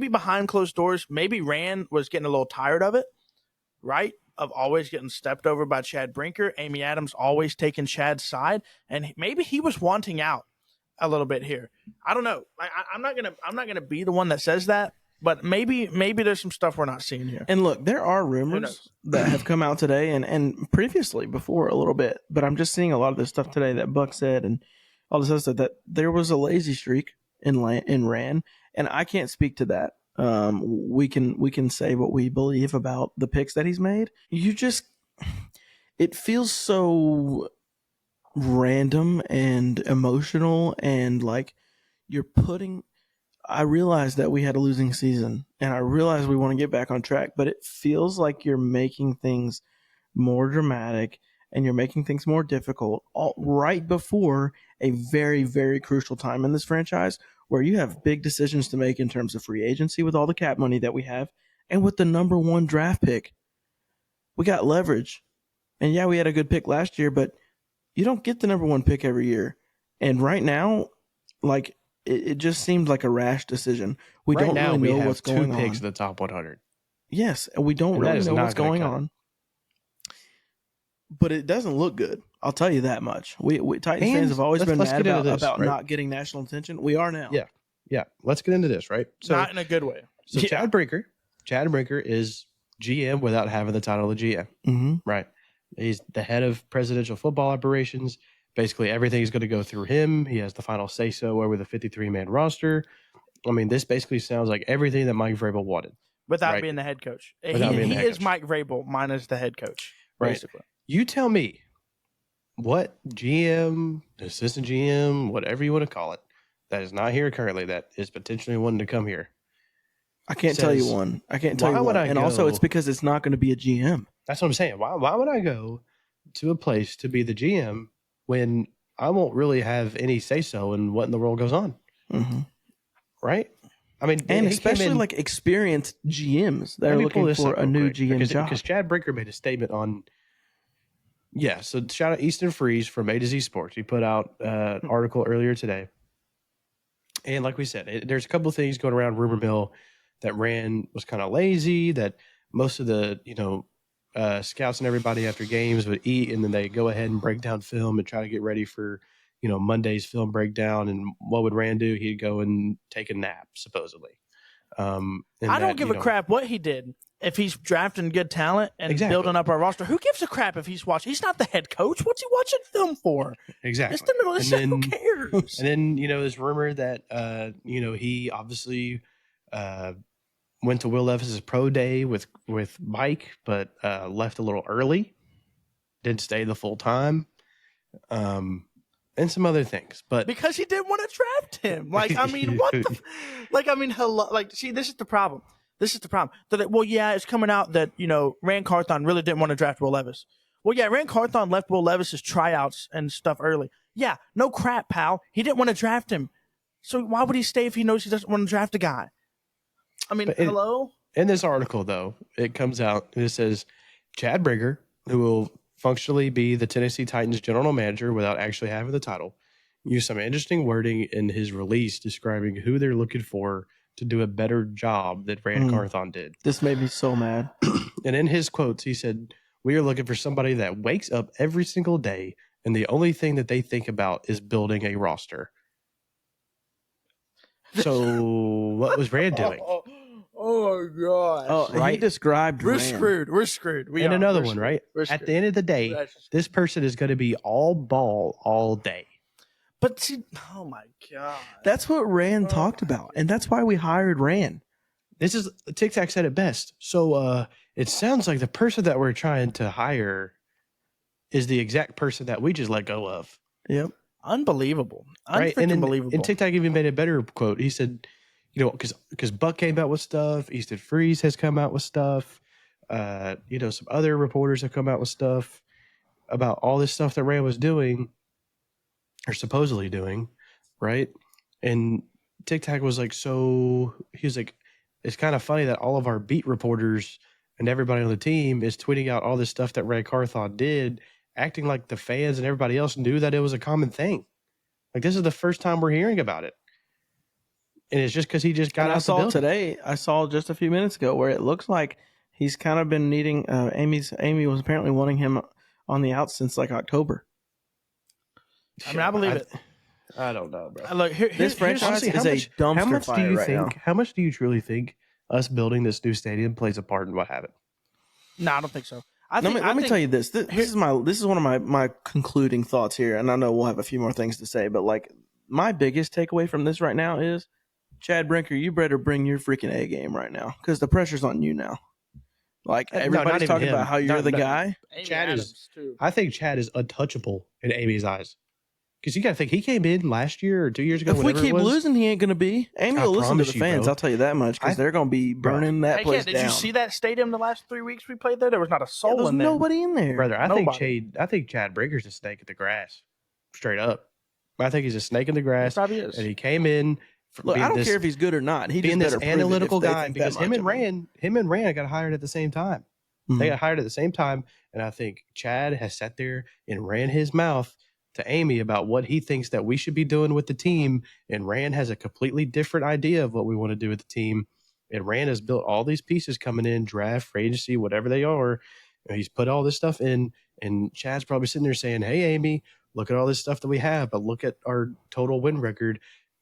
behind closed doors, maybe Ran was getting a little tired of it, right? Of always getting stepped over by Chad Brinker. Amy Adams always taking Chad's side, and maybe he was wanting out a little bit here. I don't know. I'm not gonna be the one that says that, but maybe there's some stuff we're not seeing here. And look, there are rumors that have come out today and previously before a little bit, but I'm just seeing a lot of this stuff today that Buck said and all this other stuff, that there was a lazy streak in Ran, and I can't speak to that. We can say what we believe about the picks that he's made. It feels so random and emotional, and like I realize that we had a losing season, and I realize we want to get back on track, but it feels like you're making things more dramatic and you're making things more difficult right before a very, very crucial time in this franchise where you have big decisions to make in terms of free agency with all the cap money that we have, and with the number 1 draft pick. We got leverage. And yeah, we had a good pick last year, but you don't get the number 1 pick every year. And right now, like, it just seems like a rash decision. We don't really know what's going on. We have 2 picks in the top 100. Yes, and we don't really know what's going on. But it doesn't look good. I'll tell you that much. We Titans fans have always been mad about not getting national attention. We are now. Yeah. Let's get into this, right? So, not in a good way. So Chad Brinker is GM without having the title of GM. Mm-hmm. Right. He's the head of presidential football operations. Basically, everything's going to go through him. He has the final say-so over the 53-man roster. I mean, this basically sounds like everything that Mike Vrabel wanted. Without being the head coach. He is Mike Vrabel minus the head coach, basically. Right. You tell me what GM, assistant GM, whatever you want to call it, that is not here currently, that is potentially wanting to come here. I can't tell you one. And also, it's because it's not going to be a GM. That's what I'm saying. Why would I go to a place to be the GM when I won't really have any say-so in what in the world goes on? Mm-hmm. Right? I mean, and especially like experienced GMs that are looking for a new GM job. Because Chad Brinker made a statement on. Yeah, so shout out Easton Freeze from A to Z Sports. He put out an article earlier today. And like we said, there's a couple of things going around rumor mill that Ran was kind of lazy, that most of the, scouts and everybody after games would eat and then they go ahead and break down film and try to get ready for, Monday's film breakdown. And what would Ran do? He'd go and take a nap, supposedly. I don't give a crap what he did. if he's drafting good talent and Exactly. building up our roster, who gives a crap if he's watching? He's not the head coach. What's he watching film for? Exactly. It's the middle of the And Who then- cares? And then, there's rumor that, he obviously went to Will Levis's pro day with Mike, but left a little early. Didn't stay the full time. And some other things. But Because he didn't want to draft him. Like, I mean, what the? Hello. Like, see, this is the problem. Well, yeah, it's coming out that, Ran Carthon really didn't want to draft Will Levis. Well, yeah, Ran Carthon left Will Levis's tryouts and stuff early. Yeah, no crap, pal. He didn't want to draft him. So why would he stay if he knows he doesn't want to draft a guy? I mean, hello? In this article, though, it comes out and it says Chad Brinker, who will functionally be the Tennessee Titans general manager without actually having the title, used some interesting wording in his release describing who they're looking for to do a better job that Ran Carthon did. This made me so mad. And in his quotes, he said, "We are looking for somebody that wakes up every single day and the only thing that they think about is building a roster." So what was Ran doing? Oh my gosh. Oh, Right? he described We're Ran. screwed. We're screwed. And another one, right? We're At screwed. the end of the day, We're actually screwed. this person is going to be all ball all day. But see, oh my god. That's what Ran talked about, and that's why we hired Ran. This is Tic Tac said it best. So it sounds like the person that we're trying to hire is the exact person that we just let go of. Yep. Unbelievable. Right? Unbelievable. And Tic Tac even made a better quote. He said, because Buck came out with stuff, Easton Freeze has come out with stuff, some other reporters have come out with stuff about all this stuff that Ran was doing or supposedly doing, right? And Tic Tac was like, he was like, it's kind of funny that all of our beat reporters and everybody on the team is tweeting out all this stuff that Ran Carthon did, acting like the fans and everybody else knew that it was a common thing. Like, this is the first time we're hearing about it. And it's just because he just got And out I the saw building. today, I saw just a few minutes ago where it looks like he's kind of been needing, Amy was apparently wanting him on the out since like October. I mean, I believe it. I don't know, bro. Look, This franchise Honestly, is a dumpster how much do fire you right think? now. How much do you truly think us building this new stadium plays a part in what happened? No, I don't think so. Let me tell you this. This is one of my concluding thoughts here, and I know we'll have a few more things to say, but like my biggest takeaway from this right now is Chad Brinker, you better bring your freaking A game right now because the pressure's on you now. Like No, not everybody's even talking him. about how you're Not- the not- guy. Chad is- I think Chad is untouchable in Amy's eyes. Because you got to think, he came in last year or 2 years ago. If we whatever it keep was. losing, he ain't going to be. Amy I will listen to promise the you, fans. bro. I'll tell you that much because they're going to be burning that Hey, place did down. you see that stadium the last 3 weeks we played there? There was not a Yeah, soul there's in there. nobody in there. Brother, I Nobody. think Chad Brinker's a snake in the grass. Straight up. I think he's a snake in the It grass. probably is. And he came in for Look, being I don't this, care if he's good or not. He being just this better prove it analytical if they guy think because that him much and of him. Ran got hired at the same time. They Mhm. got hired at the same time. And I think Chad has sat there and ran his mouth to Amy about what he thinks that we should be doing with the team. And Rand has a completely different idea of what we want to do with the team. And Rand has built all these pieces coming in, draft, free agency, whatever they are. And he's put all this stuff in. And Chad's probably sitting there saying, "Hey, Amy, look at all this stuff that we have, but look at our total win record."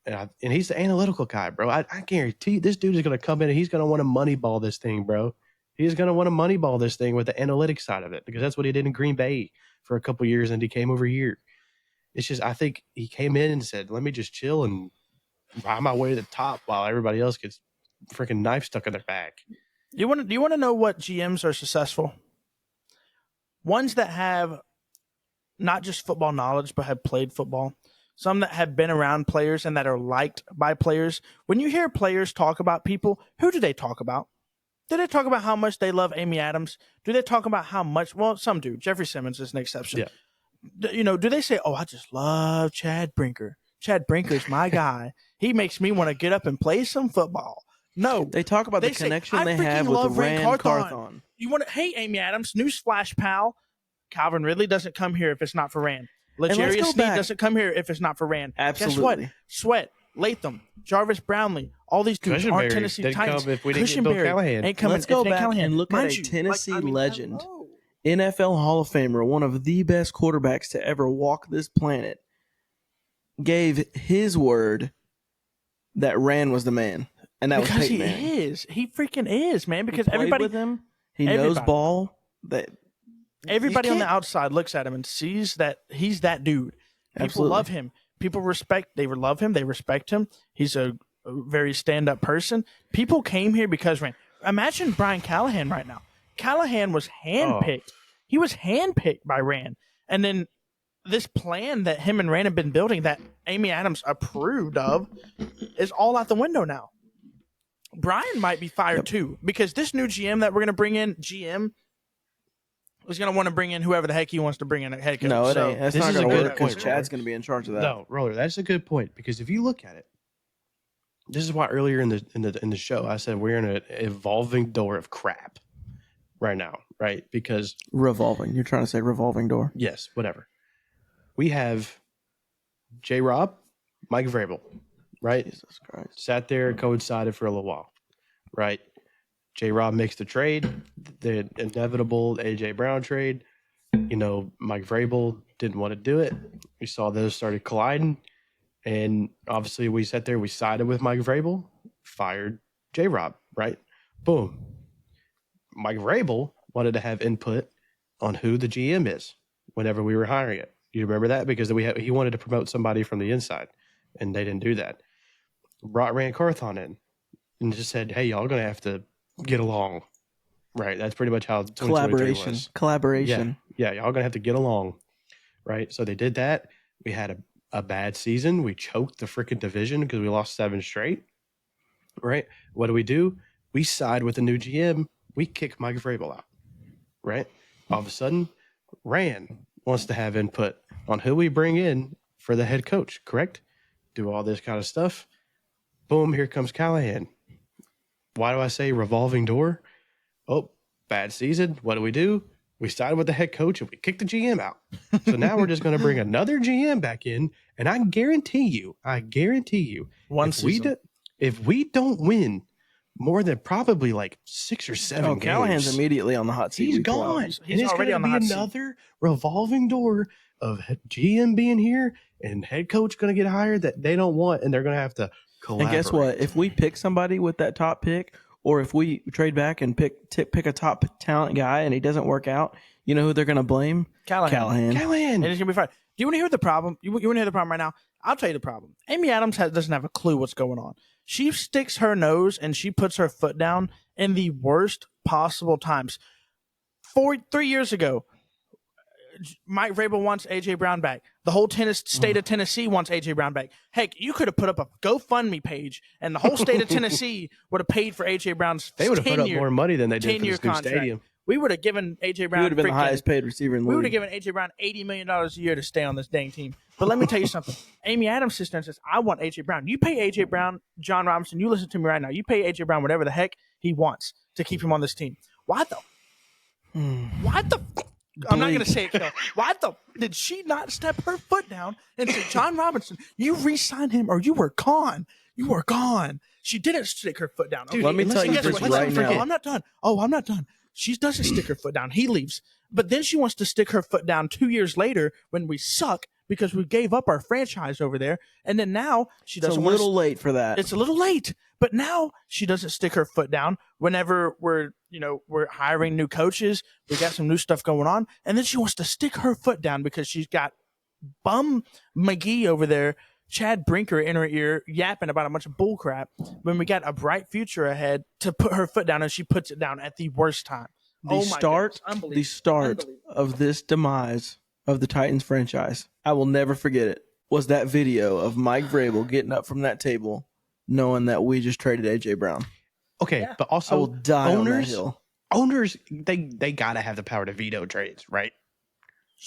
And he's the analytical guy, bro. I guarantee you, this dude is going to come in and he's going to want to moneyball this thing, bro. He's going to want to moneyball this thing with the analytics side of it because that's what he did in Green Bay for a couple years and he came over here. It's just, I think he came in and said, let me just chill and ride my way to the top while everybody else gets freaking knife stuck in their back. Do you want to know what GMs are successful? Ones that have not just football knowledge, but have played football. Some that have been around players and that are liked by players. When you hear players talk about people, who do they talk about? Do they talk about how much they love Amy Adams? Do they talk about how much? Well, some do. Jeffrey Simmons is an exception. Yeah. Do they say, "Oh, I just love Chad Brinker. Chad Brinker's my guy. He makes me want to get up and play some football." No, They talk about They the say, connection "I they freaking have with love Ran Ran Carthon." Carthon. you want to? Hey, Amy Adams, newsflash, pal. Calvin Ridley doesn't come here if it's not for Rand. let's Legarius go Sneed back. doesn't come here if it's not for Rand. Absolutely. Guess what? Sweat, Latham, Jarvis Brownlee, all these dudes aren't Cushenberry Tennessee didn't Titans. come if we didn't get Bill Cushenberry Callahan. ain't coming. Let's go if it ain't back Callahan. and look at Mind a you, Tennessee legend. hello. NFL Hall of Famer, one of the best quarterbacks to ever walk this planet, gave his word that Rand was the man. And that because was he Peyton Manning. is. He freaking is, man. Because He played everybody with him. He knows ball. Everybody You on the can't- outside looks at him and sees that he's that dude. People Absolutely. love him. People respect. They love him. They respect him. He's a very stand-up person. People came here because Ran. Imagine Brian Callahan right now. Callahan was handpicked. He was handpicked by Ran, and then this plan that him and Ran have been building that Amy Adams approved of is all out the window now. Brian might be fired too because this new GM that we're going to bring in, GM, is going to want to bring in whoever the heck he wants to bring in a head coach. No, it So, ain't. That's this not is a going to good work because point, Chad's going to be in charge of that. No, Roller, that's a good point because if you look at it, this is why earlier in the show I said we're in an evolving door of crap right now, right? Because Revolving. You're trying to say revolving door. yes, whatever. We have J. Rob, Mike Vrabel, right? Jesus Christ. Sat there, coincided for a little while, right? J. Rob makes the trade, the inevitable AJ Brown trade. You know, Mike Vrabel didn't want to do it. We saw those started colliding. And obviously, we sat there, we sided with Mike Vrabel, fired J. Rob, right? Boom. Mike Vrabel wanted to have input on who the GM is whenever we were hiring it. You remember that? Because he wanted to promote somebody from the inside, and they didn't do that. Brought Ran Carthon in and just said, hey, y'all going to have to get along. Right. That's pretty much how 2023 was. Collaboration. Yeah, y'all going to have to get along. Right. So they did that. We had a bad season. We choked the freaking division because we lost 7 straight. Right. What do? We side with the new GM. We kick Mike Vrabel out. Right. All of a sudden, Ran wants to have input on who we bring in for the head coach. Correct. Do all this kind of stuff. Boom. Here comes Callahan. Why do I say revolving door? Oh, bad season. What do? We sided with the head coach and we kicked the GM out. So now we're just going to bring another GM back in. And I guarantee you, if we don't win more than probably like 6 or 7 games, Callahan's immediately on the hot seat. he's We pull out. gone. He's And it's already going on to the be hot seat. another revolving door of GM being here and head coach going to get hired that they don't want. And they're going to have to collaborate. And guess what? If we pick somebody with that top pick, or if we trade back and pick a top talent guy and he doesn't work out, you know who they're going to blame? Callahan. Callahan. And it's going to be fine. Do you want to hear the problem? You want to hear the problem right now? I'll tell you the problem. Amy Adams doesn't have a clue what's going on. She sticks her nose and she puts her foot down in the worst possible times. 3 years ago, Mike Vrabel wants A.J. Brown back. The whole state of Tennessee wants A.J. Brown back. Heck, you could have put up a GoFundMe page, and the whole state of Tennessee would have paid for A.J. Brown's They would have put up more money than they did for 10-year this new contract. stadium. We would have given A.J. He Brown would have been the highest paid receiver in the we would have league. given A.J. Brown $80 million a year to stay on this dang team. But let me tell you something. Amy Adams sits there and says, I want A.J. Brown. You pay A.J. Brown, John Robinson, you listen to me right now. You pay A.J. Brown whatever the heck he wants to keep him on this team. Why the I'm not going to say it, Kel. Why did she not step her foot down and say, John Robinson, you re-sign him or you were gone. You were gone. She didn't stick her foot down. Dude, let me tell you Guess this what? right now. I'm not done. Oh, I'm not done. She doesn't stick her foot down. He leaves. But then she wants to stick her foot down 2 years later when we suck because we gave up our franchise over there. And then now she It's a doesn't little late for that. It's a little late. But now she doesn't stick her foot down whenever we're hiring new coaches. We got some new stuff going on. And then she wants to stick her foot down because she's got bum McGee over there, Chad Brinker in her ear, yapping about a bunch of bull crap when we got a bright future ahead to put her foot down, and she puts it down at the worst time. the start Unbelievable. of this demise of the Titans franchise, I will never forget it, was that video of Mike Vrabel getting up from that table knowing that we just traded A.J. Brown. Okay, Yeah. but I also will die on that owners, hill. owners, they got to have the power to veto trades, right?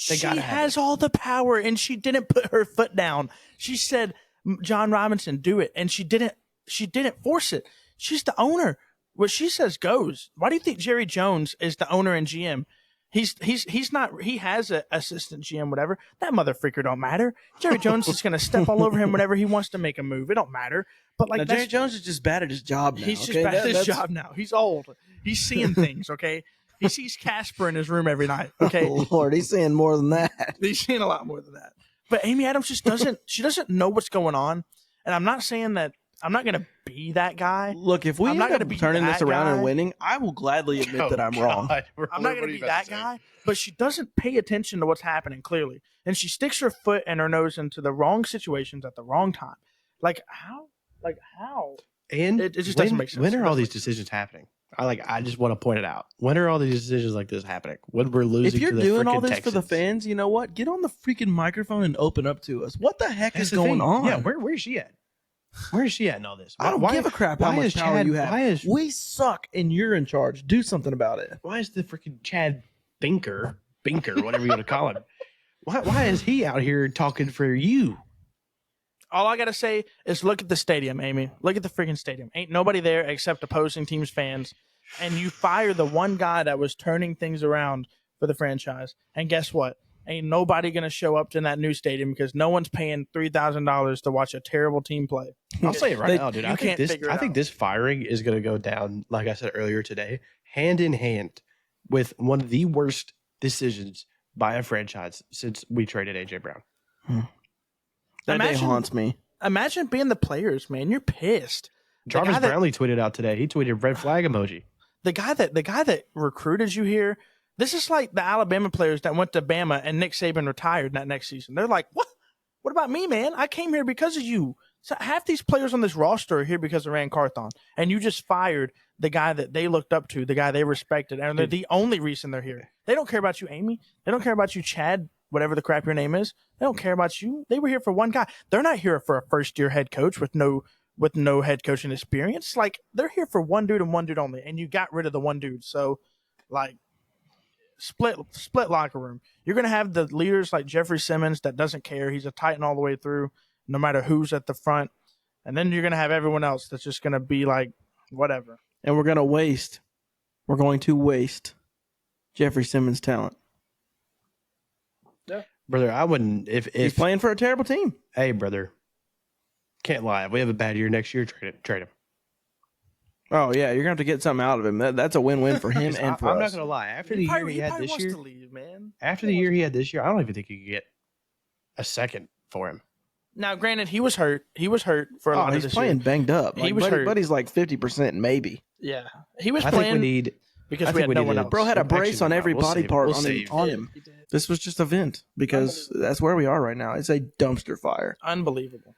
They She gotta have has all the power, and she didn't put her foot down. She said, "John Robinson, do it," and she didn't. She didn't force it. She's the owner. What she says goes. Why do you think Jerry Jones is the owner and GM? He's not. He has an assistant GM, whatever. That mother freaker don't matter. Jerry Jones is going to step all over him whenever he wants to make a move. It don't matter. But like Now, Jerry Jones is just bad at his job now. he's just okay? bad at his That's- job now. He's old. He's seeing things. Okay. He sees Casper in his room every night. Okay. Oh, Lord, he's saying more than that. He's seeing a lot more than that. But Amy Adams just doesn't. She doesn't know what's going on. And I'm not saying that I'm not gonna be that guy. Look, if we I'm end not gonna up be turning this that around guy. and winning, I will gladly admit that I'm wrong. I'm not gonna be that guy. But she doesn't pay attention to what's happening clearly, and she sticks her foot and her nose into the wrong situations at the wrong time. Like how? And it just doesn't make sense. When are all these Doesn't make sense. decisions happening? I just want to point it out. When are all these decisions like this happening? When we're losing If you're to the doing all frickin' this for the Texans? fans, you know what? Get on the freaking microphone and open up to us. What the heck That's is the going thing. on? Yeah, where's she at? Where is she at in all this? I don't give a crap how much power you have. We suck and you're in charge. Do something about it. Why is the freaking Chad Binker, whatever you want to call him? Why is he out here talking for you? All I gotta say is look at the stadium, Amy. Look at the freaking stadium. Ain't nobody there except opposing teams' fans. And you fire the one guy that was turning things around for the franchise. And guess what? Ain't nobody gonna show up to that new stadium because no one's paying $3,000 to watch a terrible team play. I'll say it right now, dude. you can't I figure it think out. this firing is going to go down, like I said earlier today, hand in hand with one of the worst decisions by a franchise since we traded AJ Brown. That day haunts me. Imagine being the players, man. You're pissed. Jarvis Brownlee tweeted out today. He tweeted red flag emoji. The guy that recruited you here. This is like the Alabama players that went to Bama and Nick Saban retired that next season. They're like, what? What about me, man? I came here because of you. So half these players on this roster are here because of Ran Carthon, and you just fired the guy that they looked up to, the guy they respected, and they're the only reason they're here. They don't care about you, Amy. They don't care about you, Chad, whatever the crap your name is. They don't care about you. They were here for one guy. They're not here for a first-year head coach with no head coaching experience. Like, they're here for one dude and one dude only, and you got rid of the one dude. So, like, split locker room. You're going to have the leaders like Jeffrey Simmons that doesn't care. He's a Titan all the way through, no matter who's at the front. And then you're going to have everyone else that's just going to be like, whatever. And we're going to waste Jeffrey Simmons' talent. Yeah. Brother, I wouldn't. If he's playing for a terrible team. Hey, brother. Can't lie. If we have a bad year next year, trade him. Oh, yeah. You're going to have to get something out of him. That's a win-win for him and for us. I'm not going to lie. After the year he had this year, after the year he had this year, I don't even think you could get a second for him. Now, granted, he was hurt. He was hurt for a lot of this year. He's playing banged up. He was hurt. But he's like 50% maybe. Yeah. He was playing. I think we need... Because we had no one else. Bro had a brace on every body part on him. This was just a vent because that's where we are right now. It's a dumpster fire. Unbelievable.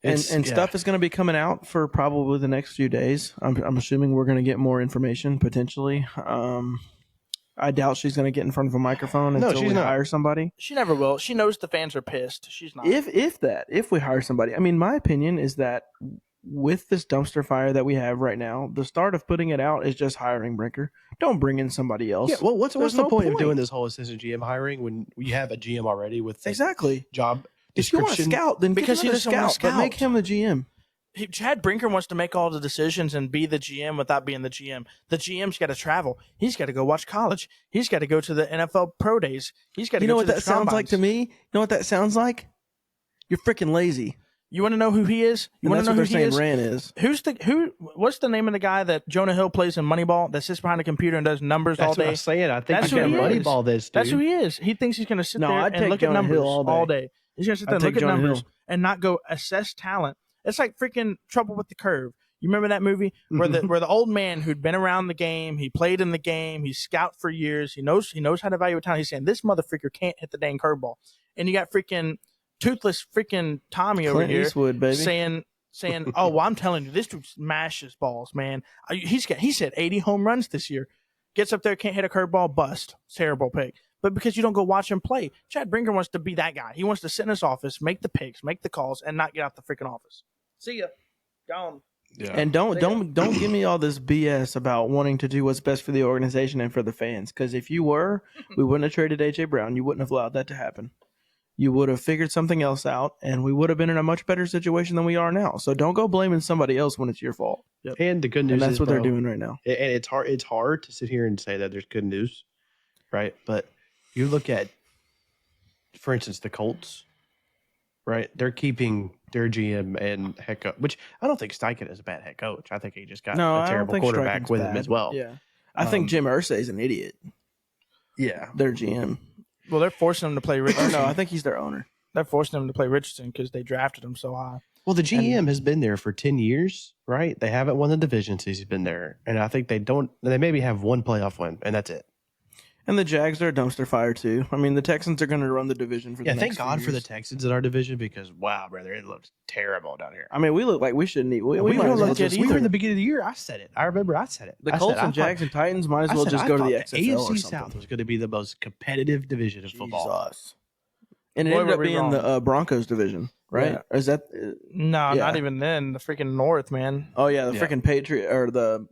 And stuff is going to be coming out for probably the next few days. I'm assuming we're going to get more information potentially. I doubt she's going to get in front of a microphone until we hire somebody. She never will. She knows the fans are pissed. She's not. If we hire somebody, I mean, my opinion is that with this dumpster fire that we have right now, the start of putting it out is just hiring Brinker. Don't bring in somebody else. Yeah, well, what's the point of doing this whole assistant GM hiring when we have a GM already with job description? If you want to scout, then because he doesn't want to scout. But make him the GM. Chad Brinker wants to make all the decisions and be the GM without being the GM. The GM's got to travel. He's got to go watch college. He's got to go to the NFL Pro Days. He's got to go to the You know what that sounds like to me? You know what that sounds like? You're freaking lazy. You want to know who he is? You want to know who he is? Ran is. What's the name of the guy that Jonah Hill plays in Moneyball that sits behind a computer and does numbers all day? That's what I'm saying. I think that's you can Moneyball this, dude. That's who he is. He thinks he's going to sit there and look at numbers all day. He's going to sit there and look at numbers and not go assess talent. It's like freaking Trouble with the Curve. You remember that movie where the old man who'd been around the game, he played in the game, he's scout for years, he knows how to evaluate talent. He's saying this motherfucker can't hit the dang curveball, and you got freaking toothless freaking Tommy over here Eastwood, baby. saying, oh, well, I'm telling you, this dude smashes balls, man. He's hit 80 home runs this year. Gets up there, can't hit a curveball, bust. Terrible pick. But because you don't go watch him play, Chad Brinker wants to be that guy. He wants to sit in his office, make the picks, make the calls, and not get out the freaking office. See ya. Gone. Yeah. And don't give me all this BS about wanting to do what's best for the organization and for the fans. Because if you were, we wouldn't have traded AJ Brown. You wouldn't have allowed that to happen. You would have figured something else out, and we would have been in a much better situation than we are now. So don't go blaming somebody else when it's your fault. Yep. And the good news is, that's what they're doing right now. And it's hard to sit here and say that there's good news, right? But you look at, for instance, the Colts, right? They're keeping their GM and head coach, which I don't think Steichen is a bad head coach. I think he just got a terrible quarterback with him as well. Yeah, I think Jim Irsay is an idiot. Yeah, their GM. Well, they're forcing him to play Richardson. No, I think he's their owner. They're forcing him to play Richardson because they drafted him so high. Well, the GM has been there for 10 years, right? They haven't won the division since he's been there. And I think they maybe have one playoff win, and that's it. And the Jags are a dumpster fire too. I mean, the Texans are going to run the division for the next thank few God for the years. Texans in our division because, wow, brother, it looks terrible down here. I mean, we look like we shouldn't eat. We We might as well look just, we were in the beginning of the year. I said it. I remember I said it. the Colts and Jags and Titans might as well just go to the XFL or AFC something. South was going to be the most competitive division of football. Jesus. And it Boy, ended up were we being wrong. the Broncos division, right? Yeah. Or is that? No, Yeah. not even then. The freaking North, man. Oh yeah, the Yeah. freaking Patriot or the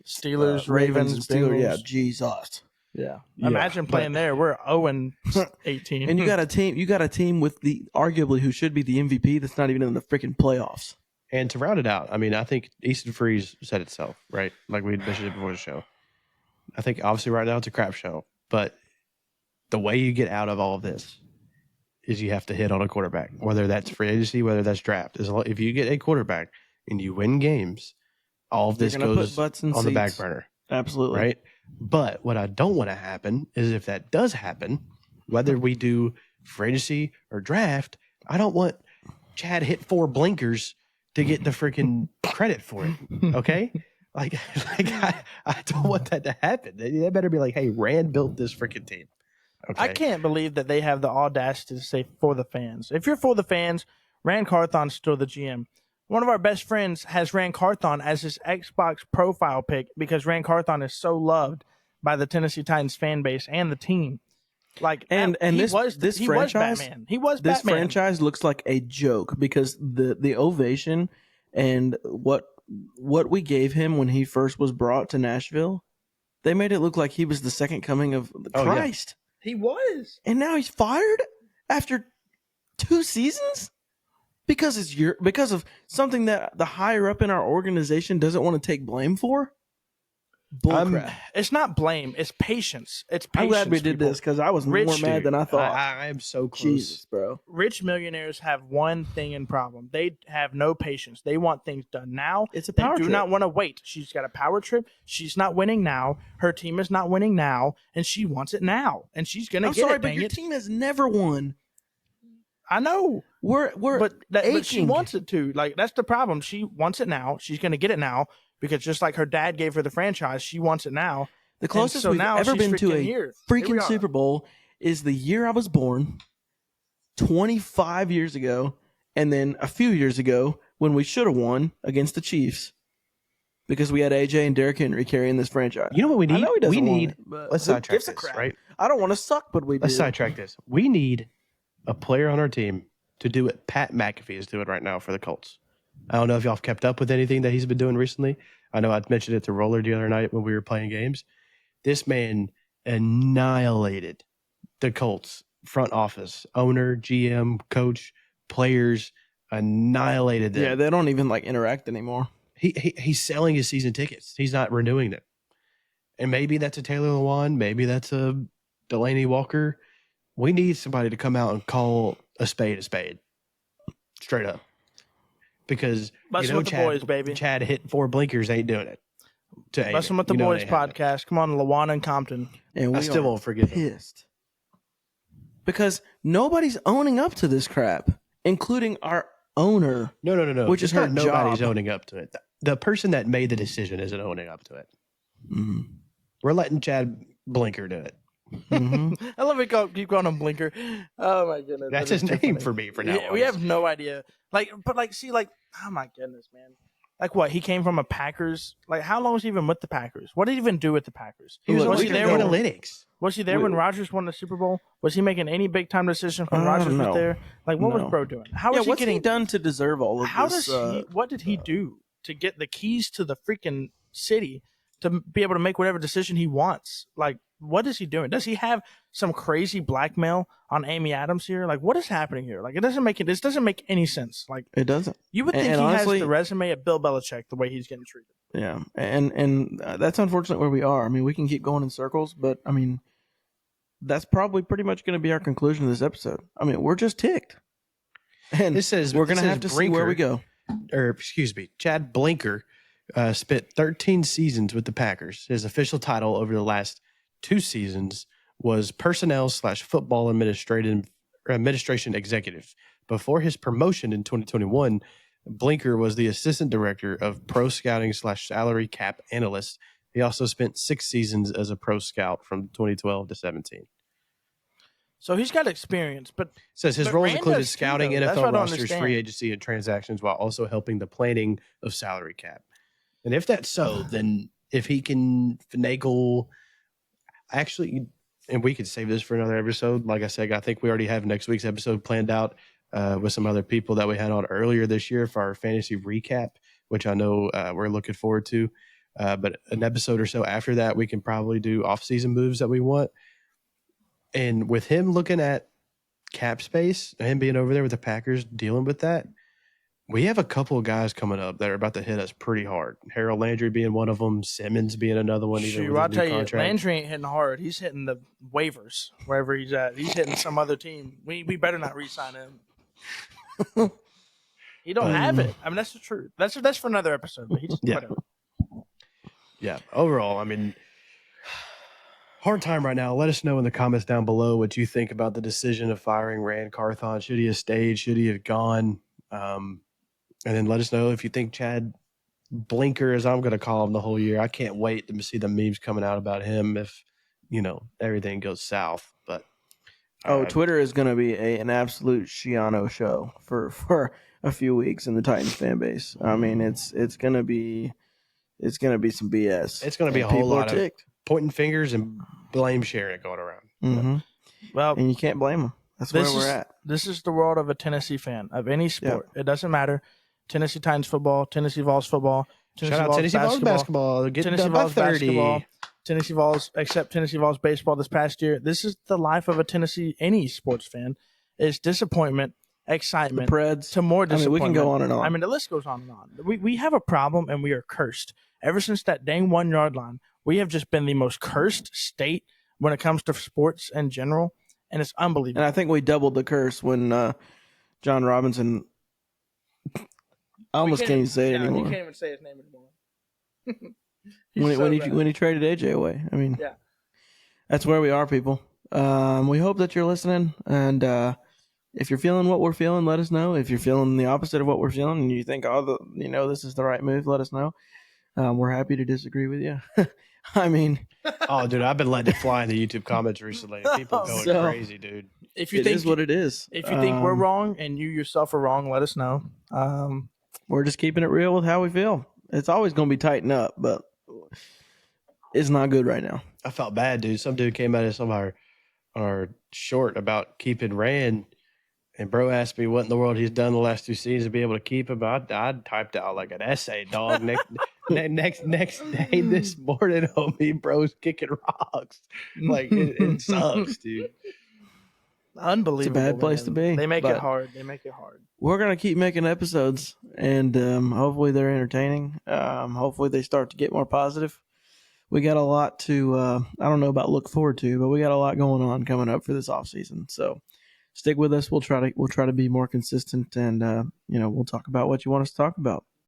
Steelers, Ravens Ravens, and Steelers. Bengals. Yeah, Jesus. Yeah. Yeah, Imagine playing there. We're 0-18. And you got a team. You got a team with the arguably who should be the MVP that's not even in the freaking playoffs. And to round it out, I mean, I think Easton Freeze said itself, right? Like we mentioned it before the show. I think obviously right now it's a crap show, but the way you get out of all of this is you have to hit on a quarterback, whether that's free agency, whether that's draft. If you get a quarterback and you win games, all of this You're gonna put goes butts in on the back seats. burner, Absolutely. right? But what I don't want to happen is if that does happen, whether we do free agency or draft, I don't want Chad hit 4 blinkers to get the freaking credit for it. Okay? I don't want that to happen. They better be like, hey, Rand built this freaking team. Okay. I can't believe that they have the audacity to say for the fans. If you're for the fans, Ran Carthon's still the GM. One of our best friends has Ran Carthon as his Xbox profile pic because Ran Carthon is so loved by the Tennessee Titans fan base and the team. Like And he this was franchise, Batman. He was this Batman. franchise looks like a joke because the ovation and what we gave him when he first was brought to Nashville, they made it look like he was the second coming of Oh, yeah. Christ. He was. And now he's fired after 2 seasons because because of something that the higher up in our organization doesn't want to take blame for. Bullcrap. It's not blame. It's patience. It's patience. I'm glad we did people. this because I was Rich more mad than I thought. I am so close. Jesus, bro. Rich millionaires have one thing in problem. They have no patience. They want things done now. It's a They power do trip. not want to wait. She's got a power trip. She's not winning now. Her team is not winning now, and she wants it now. And she's gonna I'm get sorry, it. but Dang your it! team has never won. I know, We're but she aching. wants it to. Like that's the problem. She wants it now. She's gonna get it now because just like her dad gave her the franchise, she wants it now. The closest so we've now ever she's been to freaking a here. Here we freaking are. Super Bowl is the year I was born, 25 years ago, and then a few years ago when we should have won against the Chiefs because we had AJ and Derrick Henry carrying this franchise. You know what we need? I know he doesn't we want need. it, but Let's who sidetrack gives a this, crap? right? I don't want to suck, but we do. Let's sidetrack this. We need a player on our team to do what Pat McAfee is doing right now for the Colts. I don't know if y'all have kept up with anything that he's been doing recently. I know I mentioned it to Roller the other night when we were playing games. This man annihilated the Colts front office, owner, GM, coach, players, annihilated them. Yeah, they don't even like interact anymore. He's selling his season tickets. He's not renewing them. And maybe that's a Taylor Lewan. Maybe that's a Delaney Walker. We need somebody to come out and call a spade. Straight up. Because Bussin' with the boys, baby. Chad hit 4 blinkers, ain't doing it. To Amy. Bussin' with the You know Boys they haven't. podcast. Come on, Lawana and Compton. And we I still are won't forgive him. pissed because nobody's owning up to this crap, including our owner. No. Which is It's not her nobody's job. owning up to it. The person that made the decision isn't owning up to it. Mm-hmm. We're letting Chad Blinker do it. Mm-hmm. I love it. Keep calling him Blinker. Oh my goodness, That's that is his too name funny. for me for now. Yeah, we have no idea. Oh my goodness, man. Like what? He came from a Packers. Like how long was he even with the Packers? What did he even do with the Packers? He was Was on he there analytics. Was he there when Rodgers won the Super Bowl? Was he making any big time decisions when I Rodgers don't was know. there? Like what No. was Bro doing? How Yeah, was he what's getting he done to deserve all of How this? does he? What did he do to get the keys to the freaking city to be able to make whatever decision he wants? Like, what is he doing? Does he have some crazy blackmail on Amy Adams here? Like, what is happening here? Like, this doesn't make any sense. Like, It doesn't. you would And- think and he honestly- has the resume of Bill Belichick the way he's getting treated. Yeah, and that's unfortunate where we are. I mean, we can keep going in circles, but I mean, that's probably pretty much going to be our conclusion of this episode. I mean, we're just ticked, and This says we're going to this have is to see where we Brinker. go. Or excuse me, Chad Blinker spent 13 seasons with the Packers. His official title over the last 2 seasons was personnel/football administration executive. Before his promotion in 2021, Blinker was the assistant director of pro scouting / salary cap analyst. He also spent 6 seasons as a pro scout from 2012 to 17. So he's got experience, but Says his but roles Rand included does too, scouting though. That's what I NFL don't rosters, understand. free agency, and transactions while also helping the planning of salary cap. And if that's so, then if he can finagle, actually, and we could save this for another episode. Like I said, I think we already have next week's episode planned out with some other people that we had on earlier this year for our fantasy recap, which I know we're looking forward to. But an episode or so after that, we can probably do off-season moves that we want. And with him looking at cap space, him being over there with the Packers dealing with that, we have a couple of guys coming up that are about to hit us pretty hard. Harold Landry being one of them, Simmons being another one. Shoot, I'll tell you, Landry ain't hitting hard. He's hitting the waivers wherever he's at. He's hitting some other team. We better not re-sign him. He don't have it. I mean, that's the truth. That's for another episode. But he's whatever. Yeah. Overall, I mean, hard time right now. Let us know in the comments down below what you think about the decision of firing Ran Carthon. Should he have stayed? Should he have gone? And then let us know if you think Chad Blinker, as I'm going to call him the whole year. I can't wait to see the memes coming out about him if, everything goes south. But Twitter is going to be an absolute Shiano show for a few weeks in the Titans fan base. I mean, it's going to be some BS. It's going to be a whole lot of pointing fingers and blame sharing going around. Mm-hmm. Well, and you can't blame them. That's where we're at. This is the world of a Tennessee fan of any sport. Yep. It doesn't matter. Tennessee Titans football, Tennessee Vols football, Shout out Tennessee Vols basketball. Tennessee Vols basketball, Tennessee Vols, except Tennessee Vols baseball this past year. This is the life of a any sports fan. It's disappointment, excitement, the Preds, to more disappointment. I mean, we can go on and on. I mean, the list goes on and on. We have a problem, and we are cursed. Ever since that dang 1 yard line, we have just been the most cursed state when it comes to sports in general, and it's unbelievable. And I think we doubled the curse when John Robinson. I almost can't even say it anymore. You can't even say his name anymore. when he traded AJ away. I mean, that's where we are, people. We hope that you're listening, and if you're feeling what we're feeling, let us know. If you're feeling the opposite of what we're feeling, and you think, this is the right move, let us know. We're happy to disagree with you. I mean, dude, I've been letting it fly in the YouTube comments recently. People going crazy, dude. If you think is what it is. If you think we're wrong and you yourself are wrong, let us know. We're just keeping it real with how we feel. It's always going to be tightened up, but it's not good right now. I felt bad, dude. Some dude came at us on our short about keeping Rand, and bro asked me what in the world he's done the last 2 seasons to be able to keep him. I typed out like an essay, dog. Next day this morning, homie, bro's kicking rocks. Like it sucks, dude. Unbelievable. It's a bad place to be. They make it hard. We're going to keep making episodes, and hopefully they're entertaining. Hopefully they start to get more positive. We got a lot to, I don't know about look forward to, but we got a lot going on coming up for this off season. So stick with us. We'll try to be more consistent, and we'll talk about what you want us to talk about.